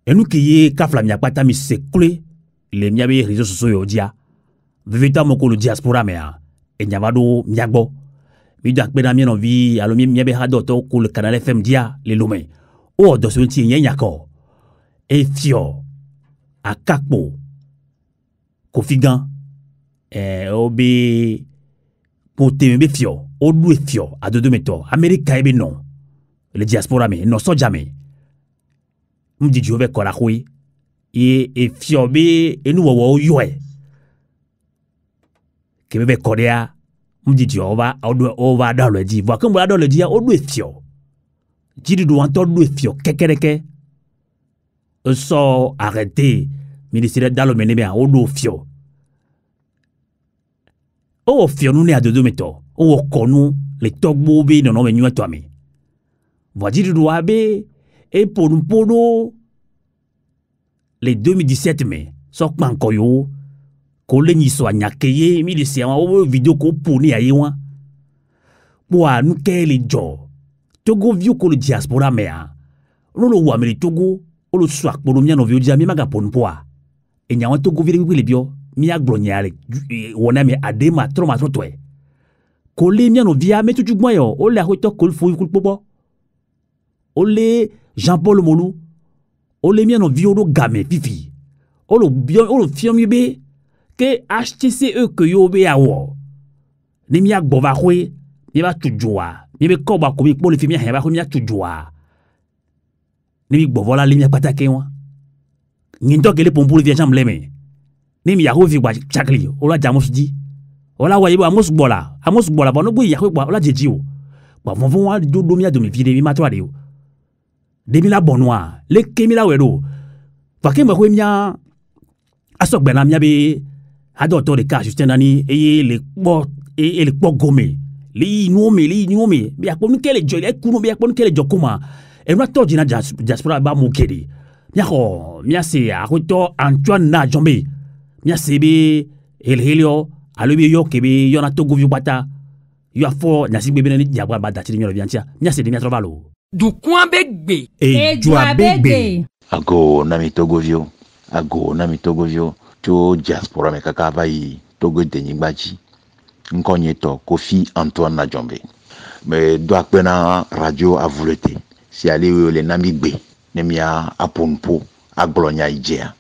Et nous keye kafla mia patami sekule le miabe réseaux sociaux yodia. Vivita moko le diaspora mea. Et nyavado miagbo. Mi dak pena mien envie alo miabe hadoto ko le canal FM dia le lomé. O do so ti nyako. Et fio a kakpo. Kofigan obi pote be fio o du fio a de meto America ebe non le diaspora me non so jamais mdi jove kola khui e fio be enu wo yoe ke be korea mdi jova o va dans le dit voir comme dans le dit o du fio jidi do anto du fio kekereke so arrêter ministère dans le menebe o do fio o fio nous ne a de meto o konu le togbo be no me nywa toami voici du doabe et pour nous podo les 2017 mais so kpanko yo ko le ni so anyakeye mi de se o video ko poni aye wa bo anu ke le jo Togo viu ko le diaspora mea no lo wa me Togo o lo so akporo mi no viu dia mi maga pon poa e nya wa Togo vire wi le bio mi agbro nyaale wona me adema tro ma tro to e Collé mien no via mais tout moi yo. O le akoto kol fou kul popo. O le Jean-Paul Molou. O le mien no vio do game fifi. O lo bien o lo fiam yebe que HTCE que yo be awo. Ni mi agbo va kwe, ni ba tujua. Ni be ko ba ko mi po le fi mi he ba ko mi tujua. Ni mi gbo vola li mi patake wa. Ni ndo ke le pompo le vient jamble me. Ni mi ya ho vi gba chakli. O la jamos di. O la wa yebo amos gbola ba no gbo ya ko gba o la jeji o. Ba von wa do mi a do mi vide mi ma to ade o. De mi la bonwa, le ke mi la wedo. Fa ke mo ko mi a asogbe na mi be ado to de ka Justin Nani et les po gomé. Li nuome bi akpo ni kele jo le kunu bi akpo ni kele jo kuma. E no to jina diaspora ba mo kedi. Mi ako mi ase akoto Antoine na Jombe. Mi ase be helio alobi yo kebe yo na Togo vi bata. Yo afo na si bebe ni diabwa ba dati mi lo biantia. Mi ase de mi atrovalo. Du coin begbe. Et joa begbe. Ago nami Togovio. To diaspora me kakava yi Togo Denyigbaji. Nkonye to Kofi Antoine na Jombe. Me do akpena radio a volete. Si ale le nami gbe. Nemia aponpo aglonya ijea.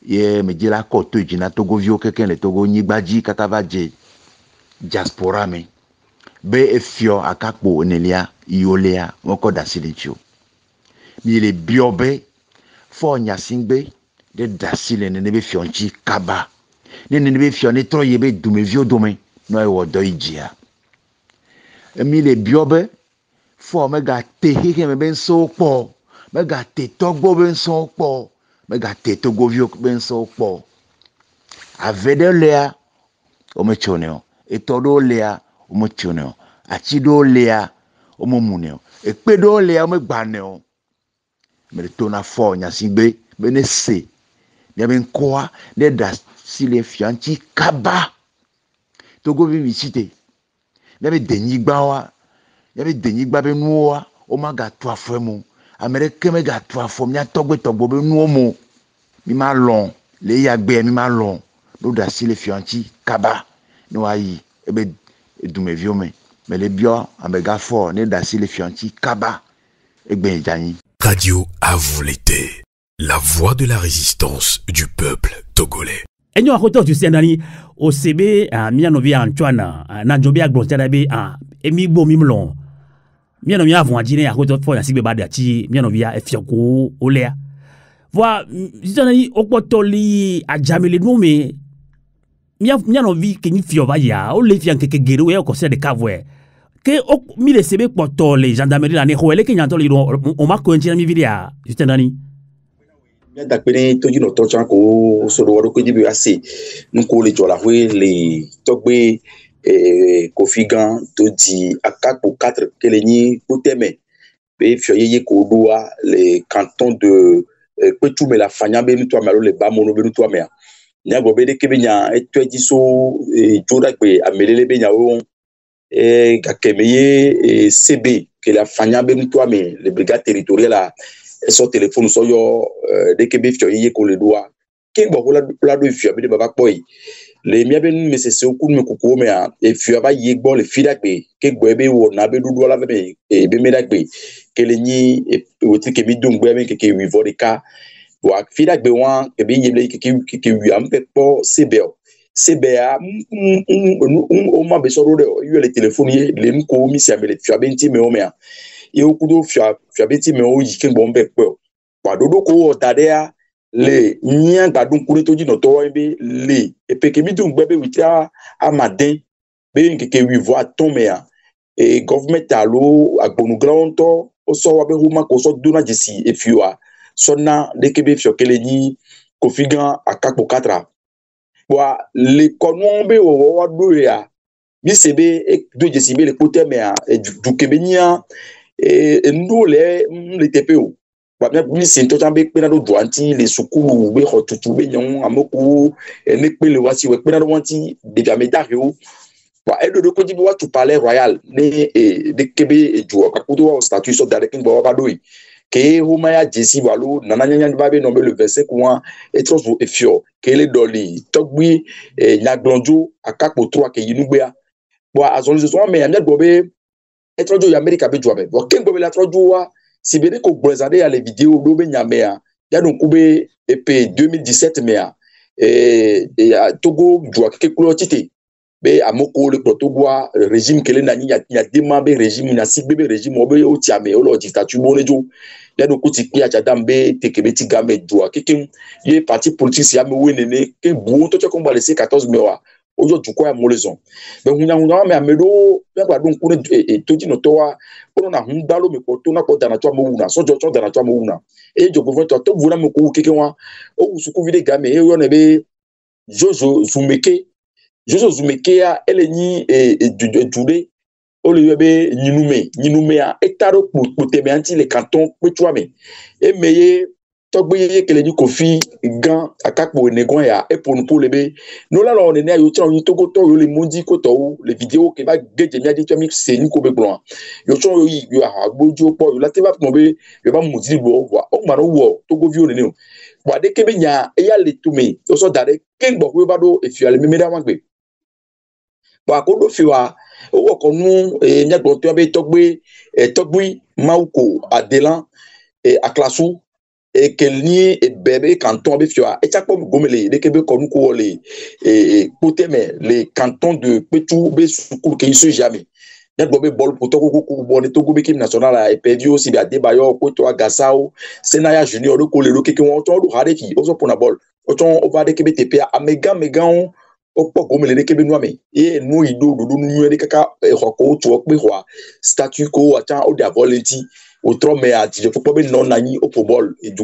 Ye me jela ko to jina Togovio keken le Togo Nyigbaji kakava je diaspora me. Be efio akakpo onelia iolea woko da silencio. Mi le biobe fo nyasingbe de dasile ne be fionchi kaba. Ne be fione tro yebe dume vio dome no e wodo ijia. Mi le biobe fo mega te heke me ben so po. Mega te togbo ben so po. Mega te togo vio ben so po. Avede lea o me choneo. E todo lea o mo choneo. Achido lea o mo muneo. E pedo lea o me gbaneo. Me le tona fo nyasingbe bene se. Ni ben kwa ne da sile fianchi kaba. Togo vi visite. Ni be Denyigba wa. Ni be Denyigba be nuwa o ma ga to afemu. Amerike me ga to afom nya togbo be nuwo mo. Mi ma lon le yagbe mi ma lon. Do da sile fianchi kaba. No ayi ebe edume viome. Mais les bio amega fort ne da sile fianchi kaba. Egbe jani. Radio à vous l'été. La voix de la résistance du peuple togolais. Enyo akoto tu sendani o sebe miano via Antoine na Jombe agbontia be emi bo mimlon. Miano via avouadine akoto fo ya sigbe badati miano via efioko olea. Voi sendani okpotoli ajamele no me miano vi kenyi fiova ya o le fian keke gero e o conseil de cavoué. Que mi le sebe potole gendarmerie la ne hoele ke nyanto li o ma ko entina mi vidia Sendani. Dakpene to jino to chanko so do wado ko dibi ase nko le jola hwe le togbe Kofi Gan to di akakpo 4 keleni poteme be fioyeye ko doa le canton de Petume la fanya be nutwa malo le ba mono be nutwa me nya go be de kebenya etwedi so joda gbe amelele be nya o gakemeye CB que la fanya be nutwa me le brigade territoriale la son téléphone so yo de kebe fioyeye ko le doa ke bo la do fio be de baba boy le mia ben me se oku me kuko me a e fio ba ye gbo le fidagbe ke gbo be wo na be dudu la be e be medagbe ke le ni e woti ke mi dum gbo be ke wi vodka wa fidagbe wan ke be ye ke wi am pe po CBA o ma be so ro de yo le téléphone ye le nko mi si amele fio be nti me o me a e oku do fio be nti me o yi ke gbo mbe pe wa dodo ko dadea le nyan gadun kure to jino to be le e pe ke mi dun gbe be witia amaden be nke wi vo atomea e government alo agbonu granto o so wa be huma ko so duna jisi e fiwa so na de ke be fio kele ni Kofi Gan akakpo 4 wa le konon be o wa do ya mi sebe e do jisi be le kote me a du kebenia e ndo le tepeo ba mi sin to jambe pe na do doanti le sukulu be hotutu be nyon amoku ne pe le wasi we pe na do wanti de jamedaro wa e do ko jibi wa tu palais royal ne de kebe e ju ka kudo wa statut so dare king ba do ke homa ya jesi walu nananya ba be no be le verset quoi et trop e fio ke le doli togbi nyaglonjo akakpo 3 ke yinugbe bon azoli zo mais amia gobe etrojo ya America be joabe bon ken gobe la trojo wa si bene ko brezade ya les vidéos do be nyamea ya don kube EP 2017 mea Togo joa ke kulo tite be amoko le Togo régime kele na nya dema be régime na si bebe régime obe o tiame o lo dictature bonejo ya do kuti pia jadambe tekebeti game joa ke ye parti politique ya me wenene ke bu to ko ba laisser 14 mewa ojo jukwa ya molezon be hunya me amedo ya gba don kure toji no to wa kono na hundalo me ko to na ko dana to amuna so jo to dana to amuna e jo go to vura me ko keke wa o suku vide game e yo ne be Jojo Zumeke ya eleni jude o le be nyinume a etaro poteme anti le canton petouame e meye togbe kele ni kofi gan akakpo negon ya e pour lebe no la on ne yo tron togo to yo le mondi ko to le vidéo ke ba geje mi adi to mi se ni ko be glon yo tron yo agbojo po yo la te ba mo be yo ba mo di bo wa o ma no wo togo vi o ne o wa de ke be nya e ya le tume o so dare ken gbo we ba do e fi ale me da wan gbe wa ko do fi wa o wo ko nu nya gbo to be togbi mauko adelan a klasu et qu'elle nie bébé canton be fioa et chaque fois gomele de kebe konu ko le côté mais les cantons de Petou be soukou ke iso jamais net bobe bol poto ko bon to gobe kim national et perdu aussi bi adebayo ko to gasao senaya junior ko le ke won to do hade ki o so pona bol o ton o va de kebe tepe amega megan o po gomele de kebe noame e no ido do nu de kaka hoko to pe ho statut ko atan o da volenti autre mais a je faut pas non nani au football et du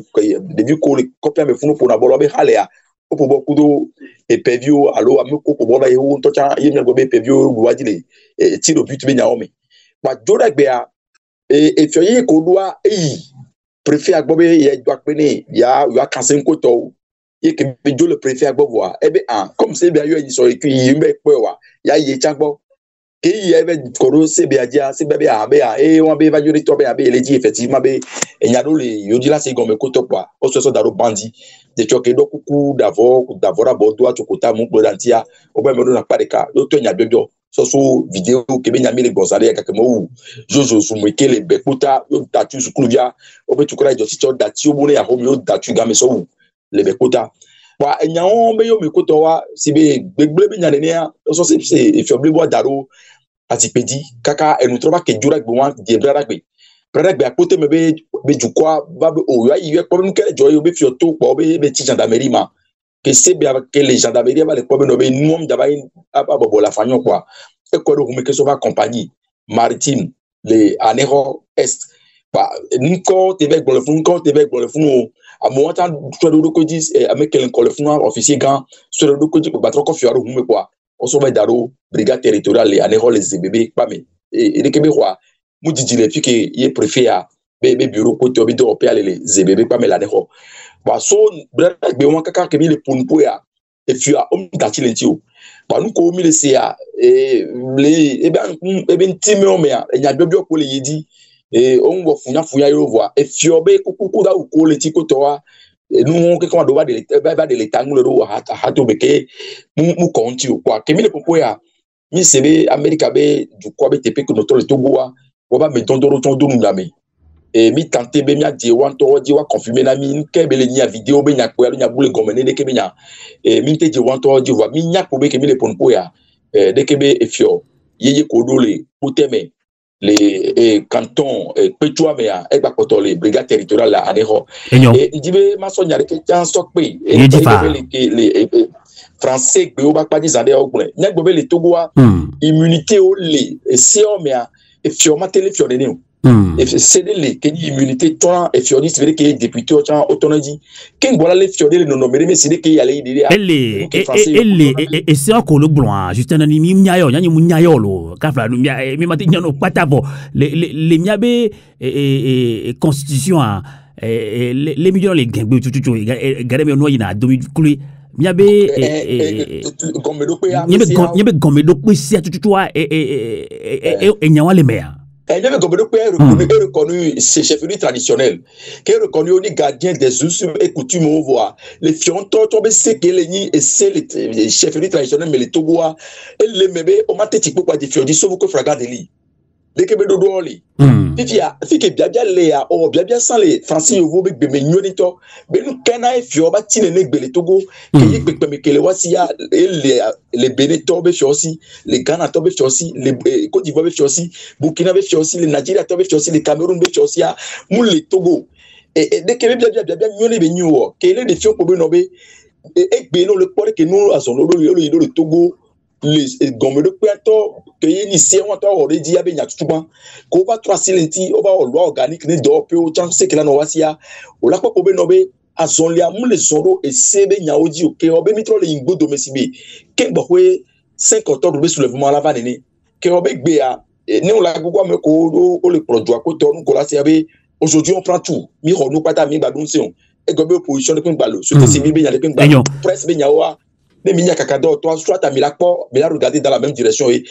début ko le copia me funu pour na bolo be halea au football kudo et pevio allo ameko ko bola e ho to cha ye me go be pevio luadile et tiro but be nyaomi ba joda gbe a e fioye ko doa préfet agbobe ye doa pene ya kansen ko to ye ke be jo le préfet agbobo a e be comme c'est bien yo yi so e ki mbe pe wa ya ye chagbo ke yi ebe koro se be adia se bebe a be a won be va jori to be a be eleji effectivement be enyado le yo di la se gome ko to pa o so daro bandi de choke do kuku davora bodo atukota mu podantia o be me do na pareka do to nya bebio so vidéo ke be nya mi le gonzale ka kemo Jojo Zumeke le bekuta yo datu sukuluvia o be tukura jo ticho dati o bone ya ho yo datu game so le bekuta wa enyaon be yo me ko to wa sibe gbegble be nya ne ya so se ifioble bo daro atipedi kaka enutroba ke jura gbe wan de brada gbe apote me be jukwa ba be o ya yi ko nu kele joyo be fioto po be ti gendarmerie ma que c'est bien que les gendarmerie va les problèmes be nom daba aba bobo la fanyo quoi e ko do humeke so va compagnie maritime les anero est ba nko te be gbon le fun a mo tan to do ko dis avec quel ko le fun officier grand so do ko di ba tro ko fiaro hume quoi on so be daro brigade territoriale les anero les bébé pas mais et de kebekwa mu didile fi ke ye préfet a be bureau ko to bi do pe ale les bébé pas mais l'anero ba so brada gbe won kaka ke bi le ponpo ya e fi a dati lentio ba nu ko mi le se ya le e ben time o me ya nya bebio ko le yidi on go funya yo voir e fi obe kuku da ko le ti ko to wa nu ke ko do ba de l'état ngule do ha to be ke mu konti o kwa ke mi le ponpo ya mi sebe America be du ko be tepe ko no to le Togo wa ba me tondoro nu nyame et mi tante be mi a di wan to di wa confirmer na mi ke be le nya vidéo be nya ko nya bule gomene de ke be nya mi te di wan to di wa mi nya ko be ke mi le ponpo ya de ke be efio yeye ko do le poteme les cantons Petua me ya e gba poto le brigade territoriale la aneho et ndibe ma so nya ke chan sok pe les français gbe o ba pa di zande ogun nya gbo be le Togo immunité o le si o me ya efio ma telefio de ni et c'est les que immunité toi et fioni c'est vrai que député autonomie ken voilà les fioni le non mais c'est que y aller dire elle et c'est encore le blanc juste un animi nyayo nyanyi munyayo lo ka fla mi mati nyano patavo les miabe constitution les millions les gengbe tutu gare me no yina domi kuli miabe gomedo pe ya miabe gomedo pe si tutu e nyawa le meya Il y avait comme reconnu ces chefferies traditionnelles, qui est reconnu les gardiens des us et coutumes au voir. Les fiontos, c'est que les chefferies traditionnelles, mais les Togois, et les bébés, on m'a dit pourquoi des fiondis, sauf que fragment de lit. Les Québécois d'Odoli. Fi que bien Léa, oh, bien sans les Français, vous avez bien nyonito, mais nous, Kena et Fioba, Tinene, Bele Togo, qui est que les Wassia, les Bénéto, aussi, les Ghana, aussi, les Côte d'Ivoire, aussi, Burkina, aussi, les Nigeria, aussi, les Cameroun, aussi, les Togo. Et dès que bien nyonné, benyo, qui est des fions pour benober, et beno le port que nous, à son le Togo, les gommes de Puerto, que y ici, on a already dit à Benyak Touban, qu'on va tracer on va au loi organique, les deux, puis au temps, c'est que la Novasia, ou la Copo Benobe, à son lia, les soro, et Sebe Niaodi, ok, on va mettre les ingots domestimés, qu'un bohoué, 5 octobre, le soulèvement à la vanne, qu'un bec béa, et nous, la Goua me ko, le produit à côté, nous, qu'on l'a aujourd'hui, on prend tout, miro, nous, pas ta mi badonsion, et gobe opposition de Pimbalo, ce que c'est bien, les Pimbalo, presse Benyawa. Les mignons cacado, toi, soit tu as mis la porte, mais là, regardez dans la même direction. Et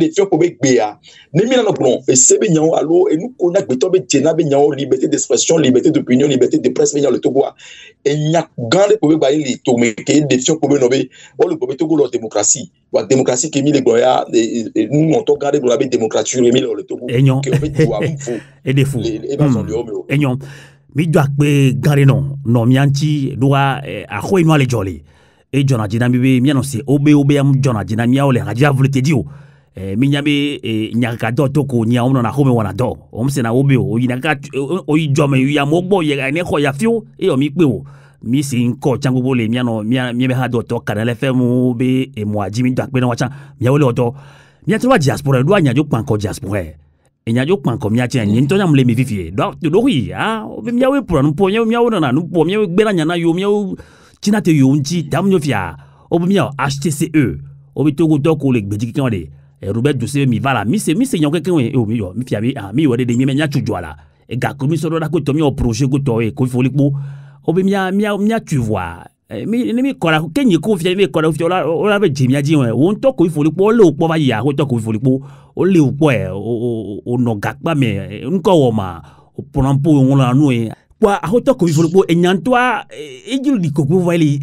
des filles pour mes béas. Les mignons, bon, et c'est bien, alors, et nous connaissons que liberté d'expression, liberté d'opinion, liberté de presse, le Togo. Et il y a grande pour les Togo, mais des filles pour me nommer, le Togo, la démocratie. La démocratie qui est mis les Goya, nous, on t'a gardé pour la démocratie, et mis le Togo. Et des fous. Et non. Mais il doit garder non, mianti, doit, à quoi il doit les jolly. Et John Adjinami, miano c'est obe am John Adjinami ole radio voulait dire minyabe nyakado toko nya ono na home wana do omse na obe o inaka o ijome ya mogbo ya ne ko ya fio e o mi pe o mi si nko changu bole miano miebe ha do to kanale femu be e mo ajimi do pe na wacha mia ole odo mia twa diaspora do anya jo panko diaspora e nya jo panko mia tia nyi ntonya mle mi fifie do ri obe mia we pro no po mia wo na no po mia we gbera nya na yo mia Tina te yonji damnyofia obumia HTCE obitogo toko le gbedi kikande Robert José mi vala mi se nyonke kenwe o mi yo mi fia mi wede de mi nya chujwala e ga komi so do da ko to mi o projet ko to e ko folikpo obumia mia tu vois mi kola kenyi ko fia mi kola fia o la be jimia ji won to ko folikpo le opo ba ya ko to ko folikpo o le opo o no gakpa me nko wo ma o ponampo won la nu e kwa ahoto ko ifolo enyantwa ejulu di kokpo va ele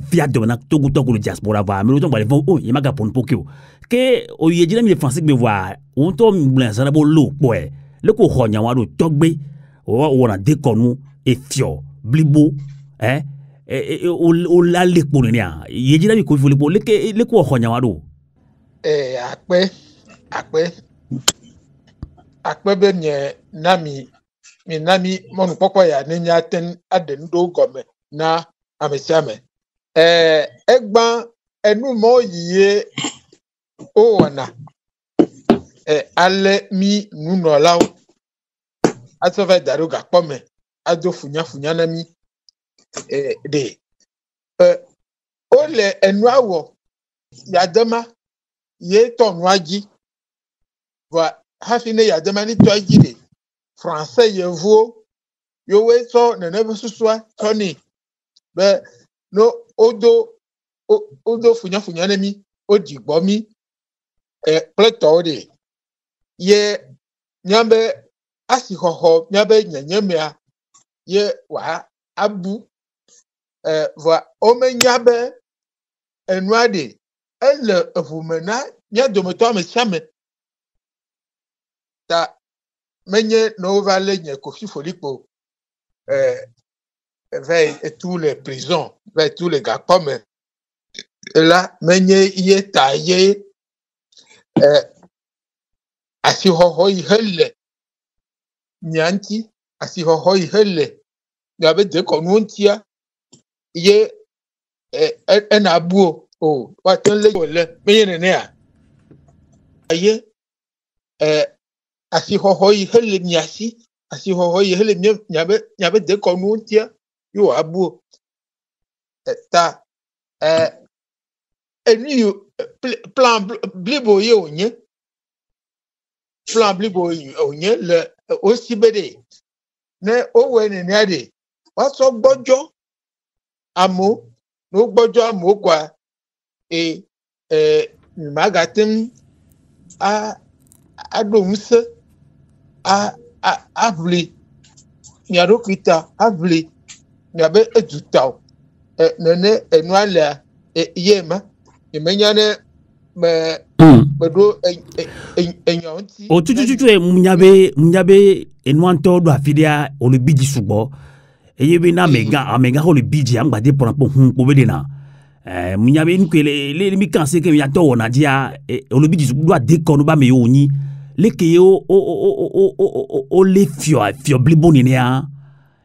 via de na togo le diaspora va mais autant ba le oh il maga pon pokio ke o yejina mi français me voir on to mblan sana bo lo po le ko honya wa do togbe o na de konu e fio blibo o la le po ni a yejina mi ko ifolo po le ko honya wa do akpe be nye nami minami monu poko ya nenya ten adendo gome na amesiame egban enu mo yiye o wana ale mi nuno lawo atove daruga pome ado funya na mi de ole enu awo yadema ye tonu aji wa hafine yadema ni to aji de français yevo yowe so nenebe susua toni be no odo funya na mi odigbo mi pleto de ye nyambe asihoho nyabe nyanyemia ye wa abu va omenyabe enwade ele evumena nya dometo amesiame ta menye no vale nye Kofi Folikpo vers tous les prisons, vers tous les gars comme là menye ye taillé asihoho ihele nyanti asihoho ihele yabe de konuntia ye enabuo o wa tenle le menye ne a aye asihoho ihele nyasi asihoho ihele nyabe de konuntia yo abu ta eni plan blibo ye onye plan blibo onye le aussi bede ne owe ni ade wa so gbojo amo no gbojo amo kwa magatim a adomse avli nyarokita avli nyabe edutao nene enuala yema yemenyane medo enyonti o tututu e munyabe enuanto do afidia o le biji subo eyebe na mega ho le biji angbade pour hun ko bedena munyabe nkele le mi kanse ke ya to wona dia o le biji subo do de kono ba me oni le ke o le fio bliboni ne a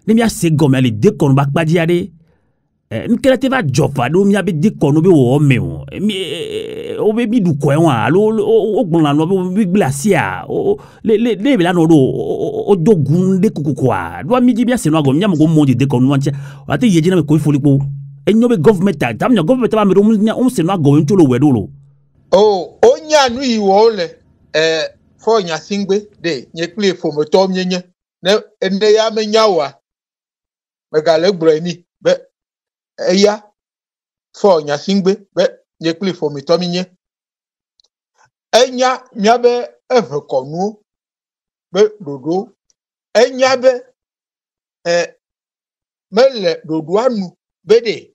ne mi a se gome le de kono ba kpa dia de nkele te va jofa do mi abe de kono be wo me o be bi du ko enwa lo o gbon la no be glacia le be la no do o dogun de kukukwa do mi di bia se no agom nyam go mo de kono wanche ate yeje na me ko ifolipo enyo be government tam nya government ba me do mu se no agom ntolo we do lo onya nu iwo le fo nya singbe de nye kle fo mo to nyenye ne ya me nyawa me gale brani be eya fo nya singbe be nye kle fo mi to mi nye enya miabe eve konu be dodo enya be mele dodo anu be de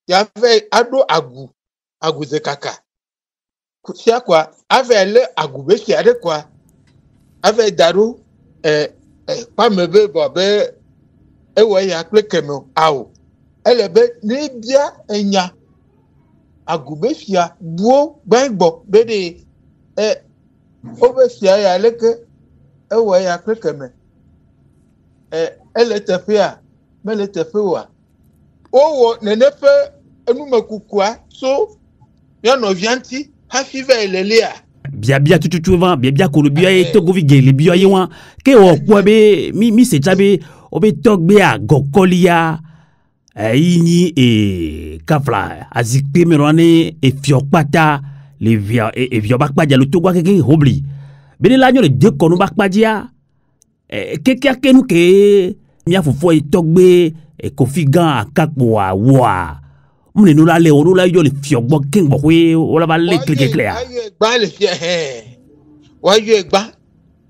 ya fe ado agu ze kaka kusia kwa ave le agu be sia de kwa ave daru pa mebe bo be ewe ya kle kemo awo elebe ni bia enya agubefia buo gbangbo bede obefia ya leke ewe ya krekeme eletefia meletefewa owo nenefe enumekukua so ya no vianti hafiva elelea bia tututu van bia ko bia e to govi gele bia yewan ke o kwa be mi se jabe obe togbe a gokolia Ini kafla azikpe merone e fiokpata le via e fiobakpadia le togwa keke hobli bene la nyo le de kono bakpadia keke akenu ke mia fofo e togbe e kofigan akakpo wa mune no la le o la yo le fiogbo kengbo we o la ba le kleke clear ayo egba le fia wa yo egba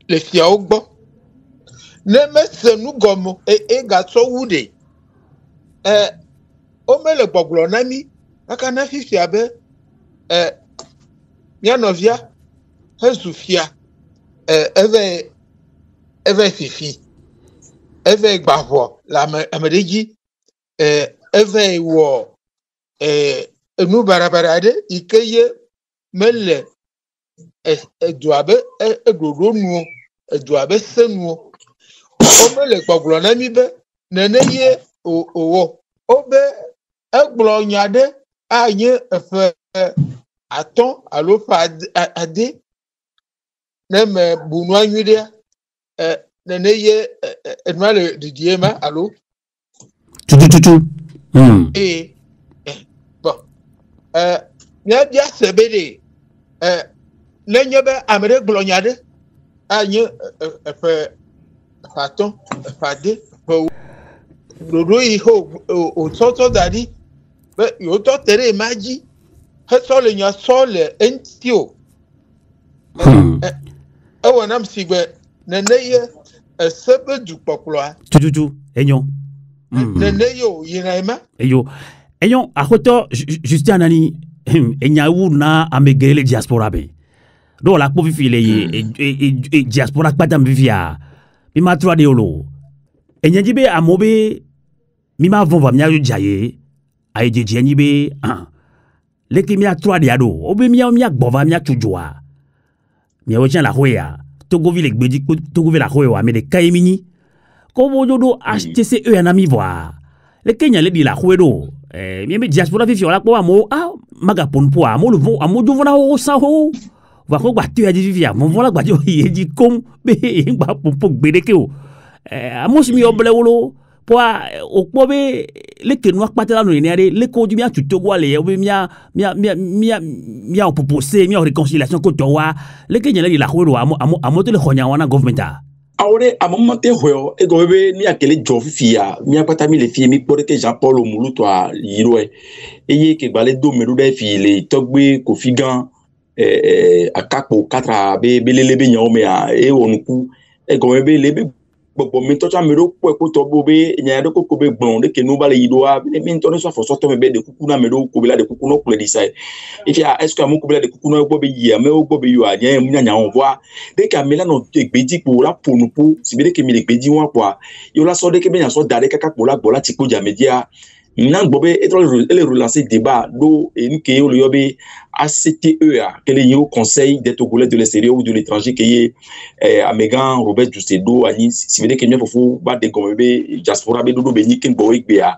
le fia ogbo ne mesenu gomo e ga so wude o mele gbogbo na mi aka na fifi abe mia novia hezufia eve fifi eve gbavo la amedeji eve wo enu barabarade ikeye mele eduabe edodo nu eduabe senu o mele gbogbo na mi be neneye owo obe egblo nyade anye efe aton alofa ade neme bunu anyude neneye enwale didiema alo tututu bon nya bia sebede lenyebe amere gblo nyade anye efe aton fade dodo iho o toto dadi be yo to tere maji he so le nya so le entio wona msigbe neneye sebe du popula tututu enyo neneye o yinaima enyo akoto juste anani enya wu na amegele diaspora be do la ko fifi le diaspora kpata mvivia bi ma trois de olo enya jibe amobe mi ma vova mia jaye ay jeje ni be leki mia 3 de ado obe mia gbova mia tujua mia ochen la hoya togovi le gbedi togovi la hoya me de kaimini ko bojodo HTCE na mi voa le Kenya le di la hoedo mi me diaspora fifi ola ko amo maga ponpo amo le vo amo do vona o sa ho va ko gba tu ya di fifi amo vola gba jo ye di kom be gba ponpo gbedeke o amo si mi oble wolo poa okpobe le ke no akpatela no eniare le ko ju mia tutogo ale obe mia opopose mia réconciliation ko towa le ke nyele la horo amo te le khonya wana government awore amamante hoyo e gobe mi akele jofia mi akpata mi le fie mi pore ke Jean Paul Omulu to a yiro eye ke gbale do meru de fi le togbe Kofi Gan à Kapo 4 à Belebe Yome et Onuku et Gombe Lebe Bobo Mintocha Mero Koto Bobe Nyadoko Kobe Blonde que nous balé Idoa Minton soit for sorte de Kukuna Mero Kobela de Kukuno pour le design. Et puis est-ce que mon Kobela de Kukuno Bobe Yame au Bobe Yua Nyanya on voit dès qu'à Melano Bedi pour la pour nous pour si bien que Mili Bedi ou quoi il la sorte que bien sorte d'aller Kaka pour la Bola Tiko Diamedia. Nan Bobe et elle relancer débat do et nous qui le yobe ACTEA quel est le conseil des Togolais de l'extérieur ou de l'étranger qui est à Megan Robert Justedo à Nice si vous voulez que nous faut battre des gombe diaspora be do beni ken boy be a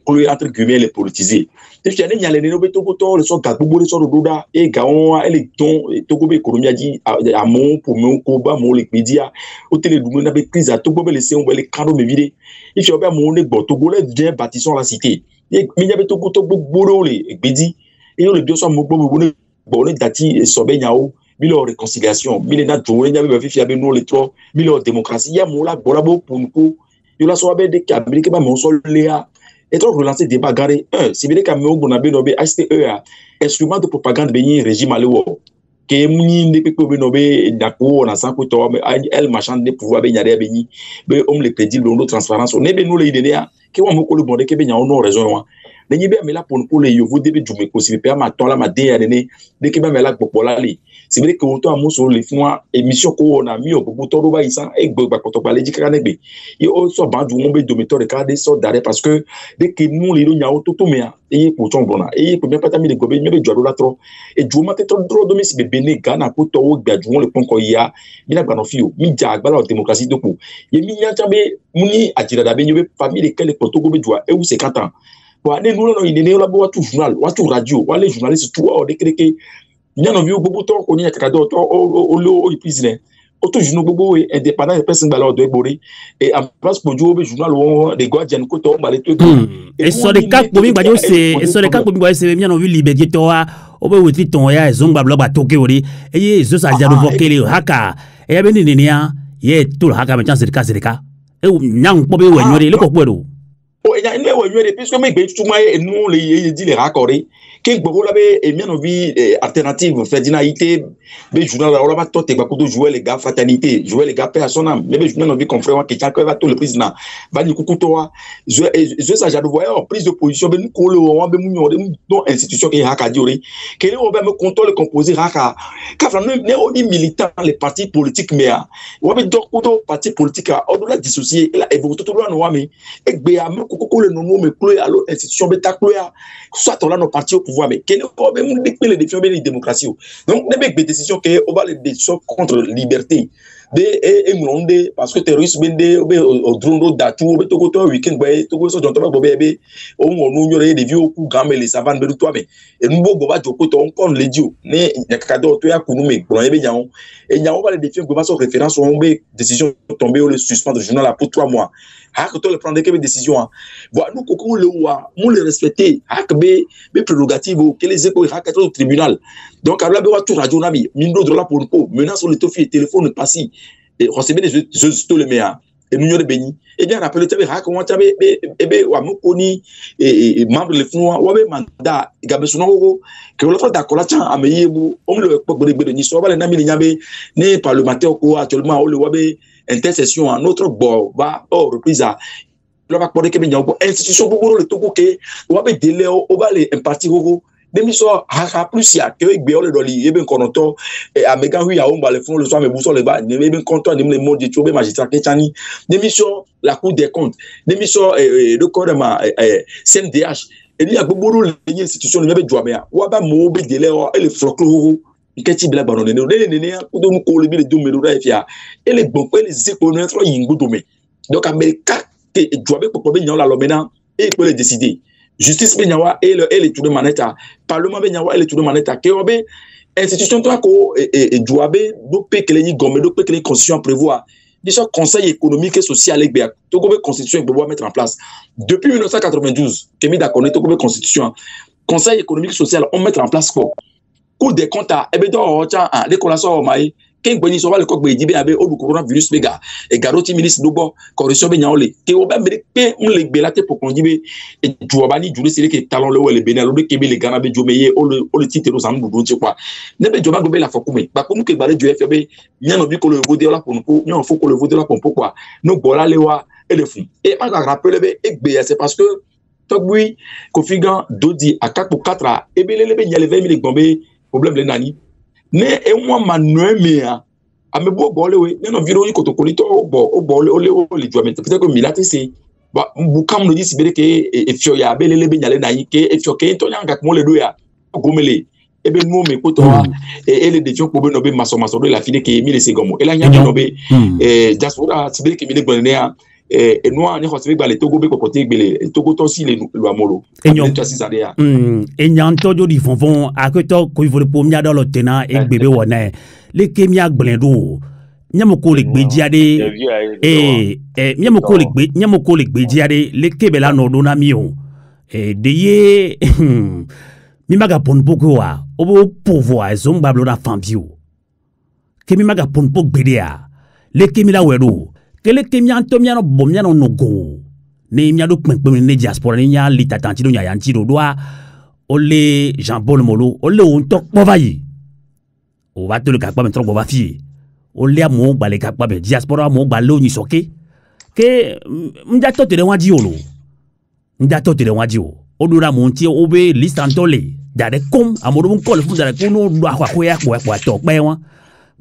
clouer entre guillemets les politiser et puis il y a les nobe Togo le so gagbo le so doda et gaon ele ton Togo be économie dit à mon pour mon koba mon les médias au télé du na be crise à Togo be laisser on les cadeaux me vider il faut bien mon Togolais bien bâtissons la cité et il y avait Togo bolo les bedi et le bio soit mon bon dati sobe nyao milo réconciliation milena jowe nya be fifi abe no le tro milo démocratie ya mola bolabo pour nous yo la so be de Amérique ba mon sol léa et trop relancer débat garé si bien que mon bonabe no be ACTEA instrument de propagande benyi régime alewo que muni ne pe be no be dako na sanko to el machin de pouvoir be nyare benyi be le prédit le transparence ne be no le idéa que on mo ko le bonde que be nya on raison Nenye be amela pour les yovo debe jume ko si pe ma ton la ma de ane de ke be amela popola li c'est vrai que autant amu so le fun émission ko na mi o gbogbo to do ba isan e gbogbo ko to ba le jikara negbe e o so ba ju mo be domitor de ka de so dare parce que de ke nu le do nya o to to me e ko ton bona e ko me pata mi de gobe mi be jo la tro e ju ma te to dro do mi si be bene Ghana ko to o gba ju le pon ko ya mi na gba no fi o mi ja agba la démocratie do ko ye mi nya chambe muni ajira da be nyobe famille kele ko to gobe jwa e ou 50 ans wa ne nous non il la bo tout journal wa tout radio wa les journalistes tout o de kreke nya no vi gbogbo to ko ni akado to o lo president o to journal gbogbo indépendant de personne balo do egbori et en place pour du journal o de Guardian ko to male to et so de ka ko mi gbajo se et so de ka ko mi gbajo se nya no vi liberté to wa o be wetri ton ya ezongba blo ba toke ori eye zo sa ja do vokele haka e ya be ni ni ya ye to haka me chance de ka e nya npo be wenyore le ko pero oh il y a une fois puisque mais tout moi nous les dit les raccorder que gbogbo la be et bien envie alternative Ferdinand ité be journal la ba to te ba ko jouer les gars fraternité jouer les gars paix à son âme mais bien envie confrère que chacun va tout le président va ni kukuto wa je ça j'ai voir prise de position be nous ko le on be mu non institution qui haka diori que le on va me contrôle composer haka ka fra ne on dit militant les partis politiques mais on be donc parti politique au-delà dissocier la évolution tout le monde mais et be le nom me clouer à l'institution beta clouer soit on a nos partis au pouvoir mais quel est même les défis de la démocratie donc des décisions que on va les décisions contre liberté et monde parce que terroristes bende au drone d'atu au to to weekend boy to go so jonto bo bebe o mo no nyore des vieux ku gambe les savane be toi mais et nous bo ba joko to on kon le dio ne yakado to ya kunu me bon ebe nyawo et nyawo va les défis go ba so référence on be décision tomber au le suspendre journal pour 3 mois ha que to le prendre que décision voilà nous ko le wa nous le respecter ha que be prérogative que les éco ha que au tribunal donc alors be wa tout radio nami mindo de là pour nous menace sur le tofi téléphone passi et receber des jeux tout le meilleur et nous y béni et bien rappelez tu ha comment tu ebe wa mukoni et membre le fond wa be mandat gabe suno que l'autre d'accord là tiens ameyebu on le de ni so ba le nami le nyabe ne parlementaire ko actuellement o le wa be intercession en notre bord va reprise à le va porter que bien institution beaucoup le Togo que wa be délai o va les imparti ho demi so ha plus ya que gbe o le doli e ben konoto e amega hu ya o ba le fond le so me buso le ba ne ben content de le monde de chobe magistrat que chani demi so la cour des comptes demi so le corps de ma CNDH et il y a beaucoup de institutions ne be joa ba wa ba mo be délai o e le floclo iketi bla banone ne ne ko do ko le bi le do me do fia et les bon les économies trop yingo do me donc America que joabe ko be nyaw la lo mena et peut le décider justice be nyawa et le tout de maneta parlement be nyawa et le tout de maneta que obe institution to ko et joabe do pe que les gomme do pe que les constitution prévoit déjà conseil économique et social et to ko be constitution prévoit mettre en place depuis 1992 que mi d'accord to ko be constitution conseil économique social on mettre en place quoi Cour des comptes à Ebedo Ocha, les collations au Maï, ke gbeni so wale ko gbe jibe abe o du coronavirus mega e garoti ministre dobo correction be nyaole ke o ba me pe on le gbe la te pour kon jibe e tu oba ni jure sele ke talon le wele bene lo be ke be le gana be jomeye o le titre os am du ti kwa ne be joba go be la fokume ba ko mu ke gbare ju FB nyano bi ko le voder la pour nous nyon faut ko le voder la pour pourquoi no bola lewa et le fou et ma rappelle be e gbe c'est parce que Togboui, Kofigan, Dodi, à 4 pour 4 à Ebelebe, il y a les 20 000 bombés, problème les nani. Mais, et moi, ma nuemea, à me beau bolé, oui, non, environ, il cotocolito, au bol, les doigts, mais peut-être que Milate, c'est, bah, Boukam nous dit, si bien que, et Fioya, Belebe, il y a les nani, et Fioké, Tonya, Gakmo, les deux, à Gomele, et ben, nous, mais, Kotoa, et les détions pour Benobé, Masso, de la fille qui est mis les secondes. Et là, il y a Benobé, et Diaspora, si bien que Mille Bonnéa, et nous on est reçu par les Togo be côté les Togo aussi les Luamolo et nyanto di fonfon aketo ko ifole pomia dans le tenant et bébé wona les kemia blendo nyamoko le gbejiade nyamoko le gbejiade le kebela no dona mio deye mi maga pon poko wa obo pouvoir zomba blo na fambio kemi maga pon poko gbedea le kemila wedo kele kemia tomia no bomia no go ne mia do kpekpe ne diaspora ne nya litatanti do nya yanti do doa ole Jean-Paul Molo ole on tok povayi o va te le kakpa metro bo va fi ole amo gba le kakpa be diaspora mo gba lo ni soke ke mja to te de wadi olo mja to te de wadi o odura mo nti obe list antole dade kom amodo mon kol fu dade ko no do akwa ko ya ko to pe won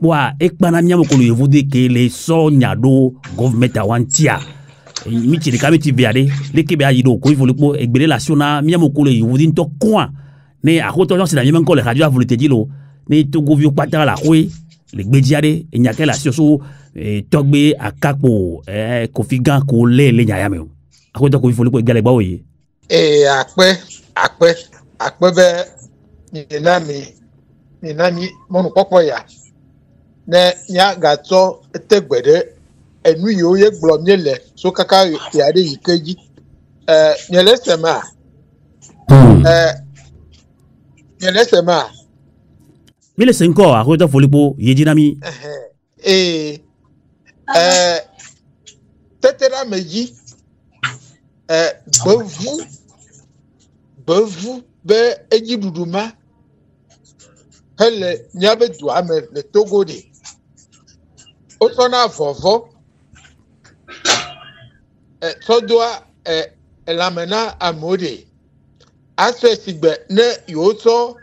wa ekpana miamo ko le vode ke le so nyado government awantia mi ti de kameti biade le kebe ayido ko ifo lepo egbere la siona miamo ko le vodi nto kwa ne akoto no se da miamo ko le radio avule te dilo ne to govio pata la kwe le gbejiade enyake la sioso togbe akapo Kofigan ko le nyayame akoto ko ifo lepo egale gba oye akpe be ni nami monu popo ya ne nya gato tegbede enu yo ye gblɔ mi le so kaka ya de yikeji nyele sema mi le senko a ko to folipo yeji mi tetera meji bevu be eji duduma hele nyabe du ame le Togo de o sona vovo sodoa elamena amode aso sigbe ne yoso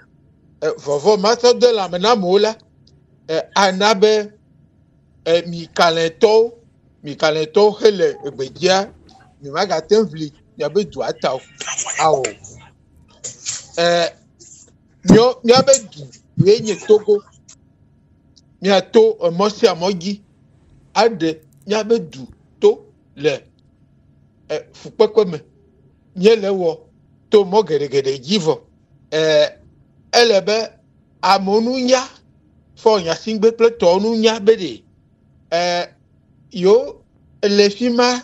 vovo maso de lamena mola anabe mi kalento hele egbedia mi maga tenvli yabe du atao awo nyabe du yenye Togo miato mosi amogi ade nyabe du to le fukpekpeme nyele wo to mo gede jivo elebe amonu nya fo nya singbe pleto nu nya bede yo le fima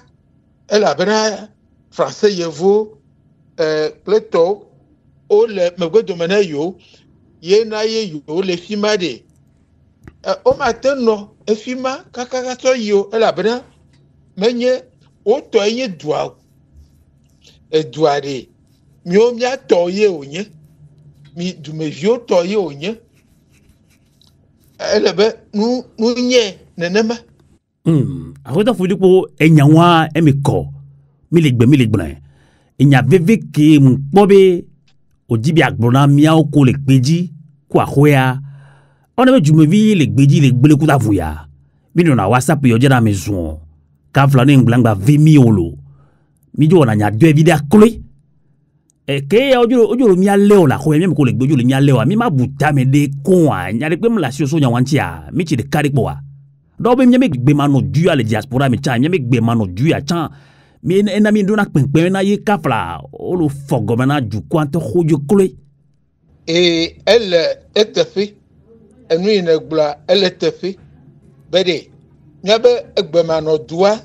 elabena français yevo pleto o le megbedo mena yo ye na ye yo le fima de o mateno efima kakaka to yo elabena menye o to enye dua eduare mi o mi ato ye onye mi du me vio to ye onye elebe nu nye nenema akoto fulipo enyanwa emiko mi le gbe enya veve ke mpobe odibi agbona mia oko le gbeji ko ahoya ona me jumevi le gbeji le gbele kuta vuya mi no na WhatsApp yo jera maison ka flane nglangba 20 olo mi jo na nya de video akole ke ojo mi ale o la ko mi ko le gbejo le mi ale o mi ma buta me de kon a nya de pe mi la si so nya wantia mi ti de kari po wa do be mi me gbe ma no du ale diaspora mi cha mi me gbe ma no du ya cha mi na mi do na penpen na ye ka fla o lo fogo na ju kwante hojo kole elle etefi enu ina gbla elle etefi bede nyabe egbema no dua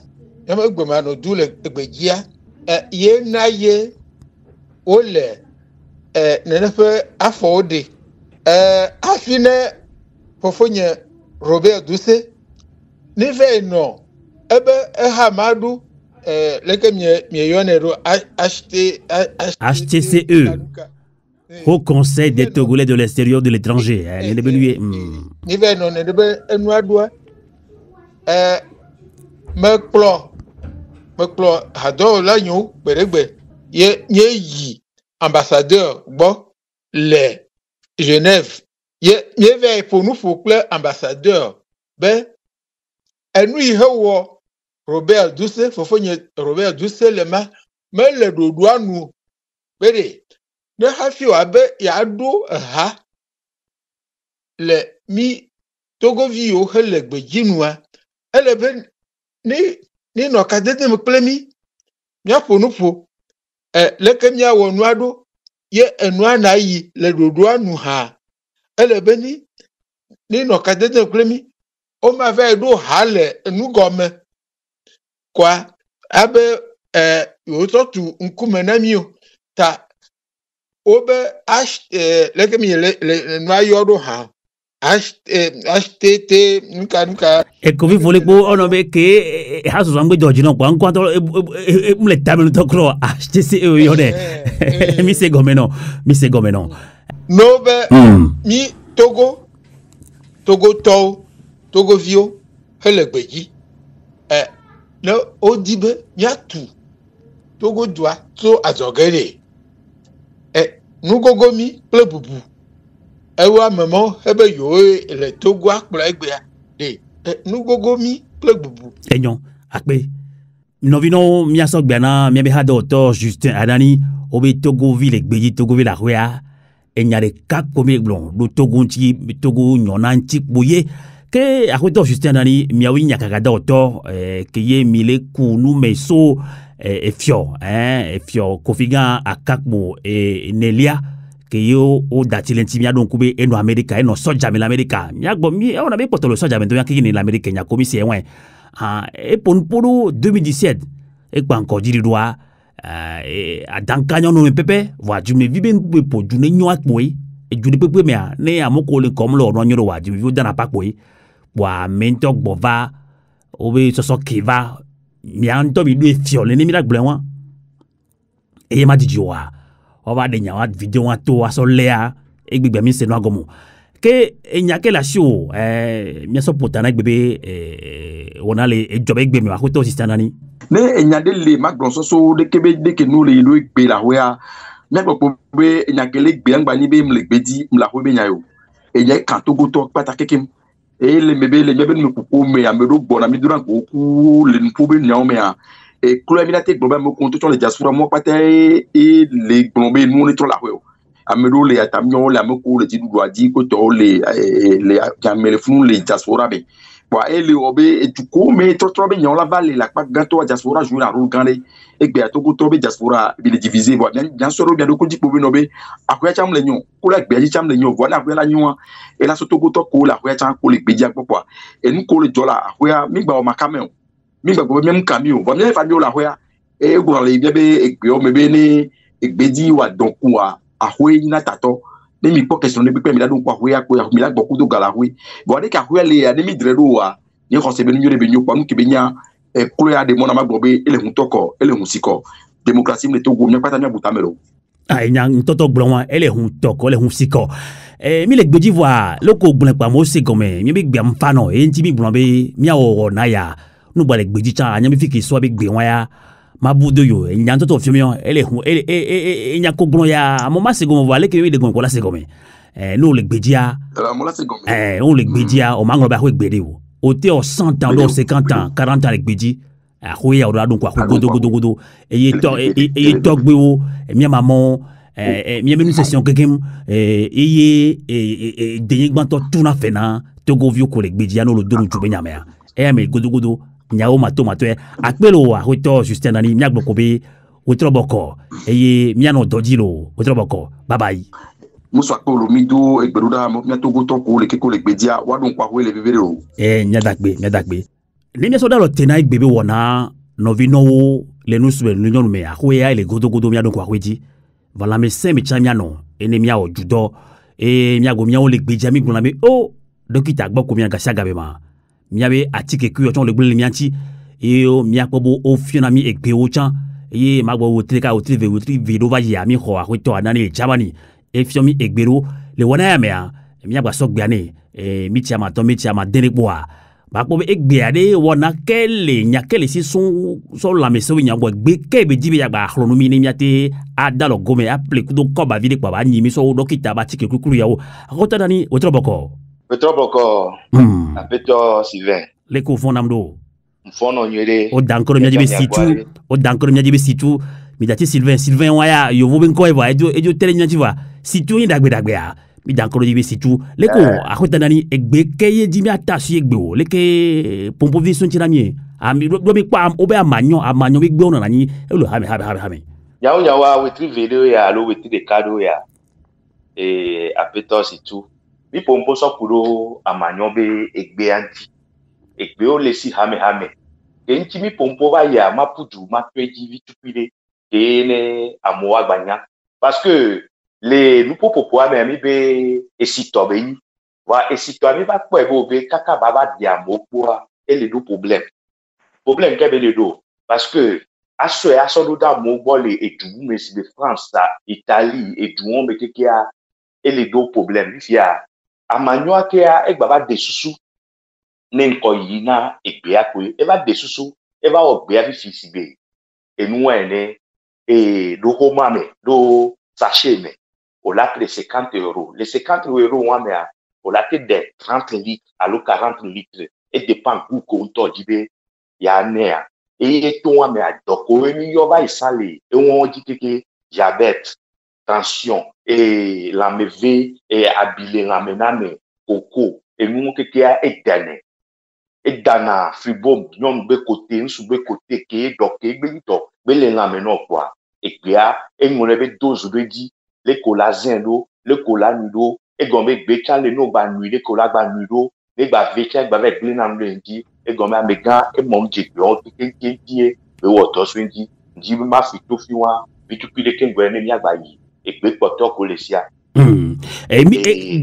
nyabe egbema no du le egbejia ye na ye ole nenefe afode afine fofonye Robert Doucet ni ve no ebe hamadu leke mieyonero HTCE Haut Conseil des Togolais de l'extérieur de l'étranger ni ve no ne be enu adua mekplo hado la nyu beregbe ye yi ambassadeur bo le Genève ye ve pour nous folklore ambassadeur ben enu ihe wo Robert Doucet fofonye Robert Doucet le ma me le dodo anu bere ne hafi wa be ya do ha le mi togovio hele gbejinua ele ben ni no kadete me plemi mia fonufo le kemia wo nu ado ye enu anayi le dodo anu ha ele beni ni no kadete plemi o ma ve do ha le enu gome kwa abe yo to tu nkume na mio ta obe le kemia le nu ayo do ha HTT nuka e ko vi vole po ono be ke ha so zambe George no kwa nkwto mle tamelo to kro HTC yo de mi se gomeno no be mi Togo vio helegbeji no odibe yatu Togo dua so azogere nugogo mi plebubu ewa memo ebe yo le Togo akpla egbe de nugogo mi plebubu enyon akpe no vino mia so gbena mia be hado to Justin Adani obe Togo ville egbeji Togo ville ahwea enyare kakpo mi blon do Togo nti Togo nyona nti boye ke ahweto Justin Adani miawi nyaka da oto ke ye mile kunu meso efio kofiga akakmo nelia que yo o datile ntimia donc kube eno America eno soja me l'America nyagbo mi on avait porté le soja mais donc qui ni l'Amérique nya komi c'est ouais et pour 2017 et pas encore dire doit a dankanyo no pepe wa ju me vibe nbe po ju ne nyo akpoyi e ju de pepe me a ne amoko le comme lo no nyo wa ju vi dana pakpoyi wa mentok bova obe soso kiva mi anto bi du fiole ni mi la gblewon e ma diji wa on va de nyawa vidéo to aso lea egbegbe mi se no agomo ke enyake la show mi so potana gbebe wona le ejobe egbe mi wa ko to system nani ne enyade le magron so de kebe de ke no le lo egbe la hoya mi gbo be enyake le gbe ngba ni be mle gbedi mla ho be nyayo enye kan to go to patake kim le mebe me kuku me amedo bona mi duran ko ku le npo be nyawo me a et colonisation globale me compte sur les diaspora moi pas et les globés nous on est trop la ouais amedo les atamion la me ko le ti doit dire que to les camel fou les diaspora be bon et les obé et du coup mais trop be nyon la vallée la pas ganto diaspora joue un rôle grand et bien to ko to be diaspora bi le diviser bon bien sûr bien do ko di po be no be akoya cham le nyon ko la gbe cham le nyon voilà akoya la nyon et la so to ko to ko la akoya cham ko le gbe dia quoi et nous ko le dola akoya mi gba o makameo mi gba même camion va bien famille la hoya e go le bien be egbe o mebe ni egbedi wa donku wa ahoe na tato ni mi po question ne pe mi la donku ahoya ko mi la gboku do gala hoe bo de ka hoya le ni mi dredo wa ni ko se be nyore be nyu kwa nki be nya e kuro ya de mona magbobe ele hun toko ele hun siko démocratie me to go mi pata nya butamelo nya ntoto gbronwa ele hun toko ele hun siko mi le gbedi wa loko gbon pa mo se gome mi be gbe am fa no e nti mi gbon be mi awo na ya nous ba le gbedi cha anya mi fi ki so be gbe won ya mabudo yo nya ntoto fi mi ele hun nya ko gbon ya mo ma se gomo wa le ke mi de gon ko la se gome nous le gbedi ya mo la se gome on le gbedi ya o ma ngro ba ho gbedi o te o 100 ans do 50 ans 40 ans le gbedi a ho ya o da donc ko godo e to gbe wo mi maman mi nous session kekem denye gbanto tuna fena togo vio ko le gbedi ya no lo do ju be nyame ya me godo nyao mato akpelo wa hoto Justin Adani miagbo kobe otroboko miano dodilo otroboko bye bye muso akpolo mido egberuda mo miato go to ko le keko le gbedia wa don kwa ho le bebere o nyadagbe ni mi so da lo tena igbebe wona no vino le nusube le nyonu me ahoya le godo miado kwa hweji vala me se me chamiano ene mia o judo miago miao le gbedia mi gbona me o donc il t'a beaucoup bien gassa gabema miabe atike ku yo ton le gbele mianti e o miakobo o fiona mi ekpe o chan e magbo o treka o trive do va ya mi ho a to anani jamani e fiomi egbero le wona ya me a miagba so gbiane e mi tiama dene boa magbo egbe ade wona kele nyakele si son so la me so nyagbo gbe kebe jibe ya gba khlonomi ni miate adalo gome apple kudo ko ba vide kwa ba nyimi so dokita ba tike kukuru yawo akota dani otroboko apeto Sylvain le ko fonamdo mfono nyere o dankoro miajibe situ mi dati Sylvain waya yo vo ben ko eva ejo tele nyajiva situ yin dagbe a mi dankoro jibe situ le ko akota dani egbe keye jimi atasu egbe o le ke pompo vi son tirami ami do mi pa o be amanyo bi gbe ona nani e lo ha me yawa we tri video ya lo we tri de kado ya apeto situ mi pompo so kuro amanyo be egbe anti egbe o le si hame enchi mi pompo ba ya mapudu matweji vitupile ene amo agbanya parce que les nous popo ame mi be esito be yi wa esito mi ba po ebe obe kaka baba dia mo poa et les deux problème ke be le do parce que aso do da mo bo le edu me si de France ça Italie edu me ke a et les deux problème fia amanyo akea e baba de susu nenko yi na egbe akwe e ba de susu e ba ogbe abi fisibe enu ene do homa me do sachet me o la de 50 €. Les 50 € on me o la de 30 litres à 40 litres et dépend goût ko to jibe ya nea e to on me adoko emi yo ba isale e won ji keke diabète tension et la meve et abile la mename koko enu keke a edana fribom nyom be côté nsu be côté ke doke gbe to be le la meno kwa ekpia enwore be dozu be di le collagen do le colanido e gombe gbe chan le no ba nui le colagbanudo le ba vecha gba be gbe na mle ndi e gombe amega e mom je gbo ke die be woto so ndi ndi ma fi to fi wa bitupi le kengwe ne mi agba yi ekpe poto ko le sia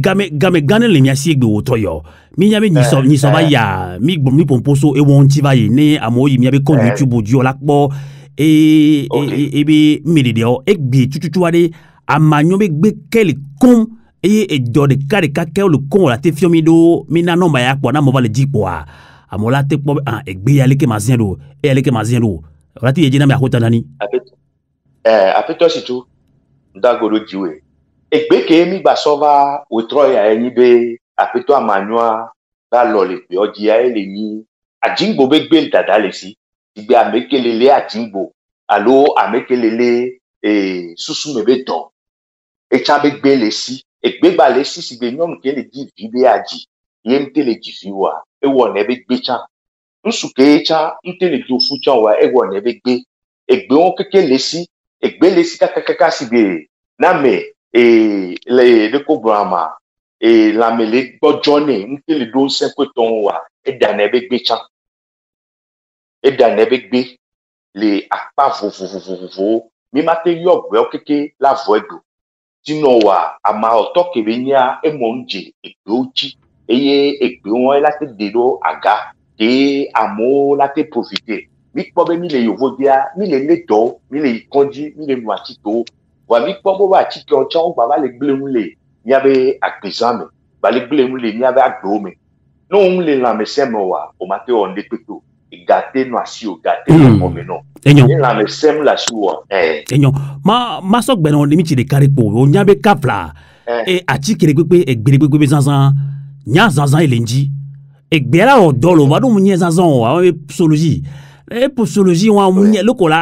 game gane le miasi egbe woto yo mi nyame ni so ba ya mi pomposo e won ti ba yi ni amoyi mi abe kon YouTube odio lakpo ebe mididio egbe tututu ade amanyo be gbe kele kon e do de kare ka ke le kon la te fiomi do mi na no ma ya po na mo va le dipo amola te po egbe ya le ke mazien do e le ke mazien do la ti ye na me akota nani apeto situ ndagoro jiwe egbe ke mi gba sova otro ya eni be apeto amanyo ba lo le pe oji ya ele ni ajingbo be gbe dada le si igbe amekelele ajingbo alo amekelele susu mebe don echa be gbe le si egbe gba le si sigbe nyom ke le di vibe aji yem te le di fiwa e wo ne be gbe cha nsu ke echa nte le do fu cha wa e wo ne be gbe egbe won keke le si egbe le si kaka sigbe na me le ko grama la mele gbojone nte le do se ko ton wa e da ne be gbe cha e da ne be gbe le apa vo mi mate yo gbe okeke la vo edo tino wa ama oto kebenya e monje egbe oji eye egbe won la te dedo aga de amo la te profiter mi po be mi le yovo dia mi le do mi le konji mi le nuati to wa mi po bo ba ti ko chan ba le gble mu le ni abe agbezame ba le gble mu le ni abe agbo me no un le la mesemo wa o mate on de peto gate no asio gate no meno enyo la mesem la suwa enyo ma so gbe no limiti de karipo o nya be kapla ati kere pepe egbere pepe zanzan nya zanzan elenji egbera o dolo ba do munye zanzan o psychologie psychologie wa munye lokola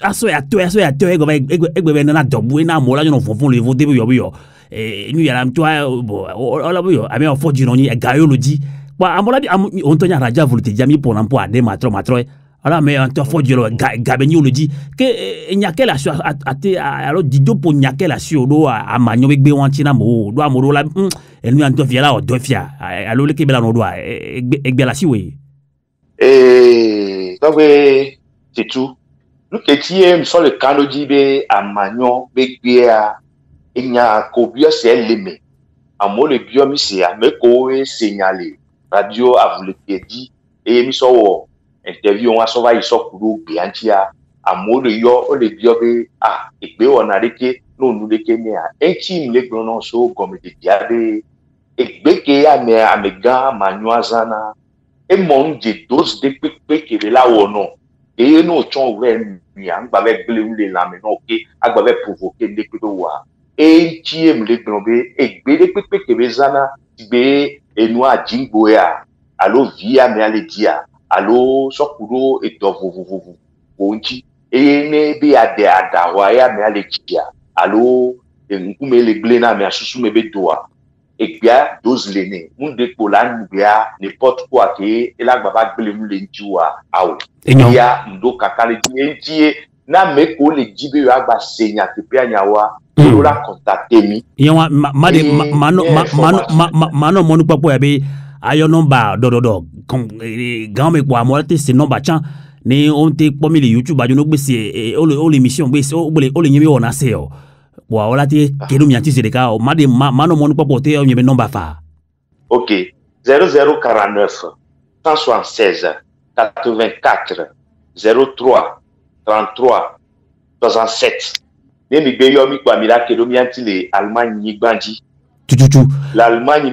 aso ya to egbe na dobu na mo la no fonfon le vo debe yo nu ya lam to ola bo yo ame o foji no ni egayology ba amola bi on to nya raja volute jami pour l'emploi de matro ala me on to foji lo gabenyology ke nya kela so ate alo dido po nya kela so do amanyo begbe wan tina mo do amoro la enu an to fia la o do fia alo le ke bela no do egbe la si we donc c'est tout nous que tie sur le kanoji be amanyo begbe a enya ko bio se leme amo le biomi c'est ameko e signalé radio a voulu dit et mi so interview on so va iso kuru biantia amo le yo o le biobe egbe ona reke no nu leke ni enti mi le gbono so comme de diabe egbe ke amega manuazana e mon de dose de pepe ke la wono et no chon we mi angba be gle le la me no ke agba be provoquer de ko wa e tie mi le gbobe egbe de pepe ke bezana be enu ajingbo ya alo via me ale dia alo sokuro e do vovovo onji e ne be ade adawa ya me ale dia alo nkume le glena me asusu me be doa e bia dose lene munde polan bia n'importe quoi ke e la baba gbele mu le njiwa awo ya ndo kakale die na me ko le jibe yo agba senya ke pe anyawa o la contacter mi yawa mano monu papo ya be ayo nomba do gan me kwa mo te se nomba chan ni on te pomi le YouTube ajo no gbese o le mission gbese o le nyemi wona se o wa ola te kenu mi anti se de ka mano monu papo te o nyemi nomba fa. OK 0049 176 84 03 33 67 Nemi be yomi kwa mila kedo mi anti le Allemagne ni gbandi. L'Allemagne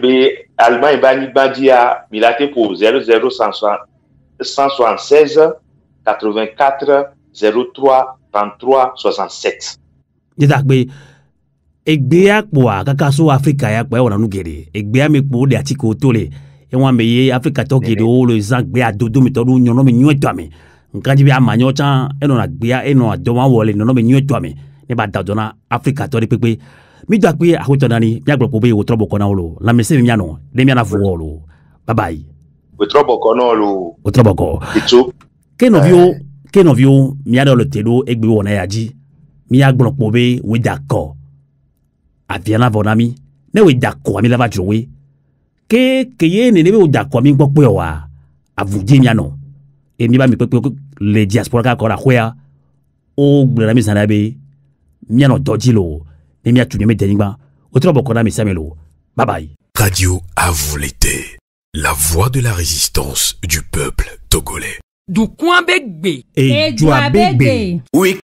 ba ni gbandi a milate pour 00176 84 03 33 67. Dida be egbe akpo kaka so Africa ya pa wona nu gere egbe amekpo de atiko tole e won meye Africa to gere o le zagbe adodo mi to du nyono mi nyu eto ami nkan ji bi amanyo chan eno na gbe eno adoma wole no mi nyu eto ami ne ba dadona Africa to de pepe mi do pe ahoto nani mi agbo be wo trobo kona lo la mese mi ano de mi ana fu lo bye bye wo trobo kona lo wo trobo ko ito ke no vio mi ada lo telo egbe wona ya ji mi agbo be we d'accord aviana vonami ne we d'accord mi la va jouer ke ye ne be we d'accord mi gbo pe wa avuje mi ano e mi ba mi pepe le diaspora ka ko ra kwea o gbera mi sanabe mi ano dojilo ni mi atu ni me denigba o trobo kona mi samelo bye bye. Radio à vous l'été, la voix de la résistance du peuple togolais. Du coin begbe et joie begbe. Oui.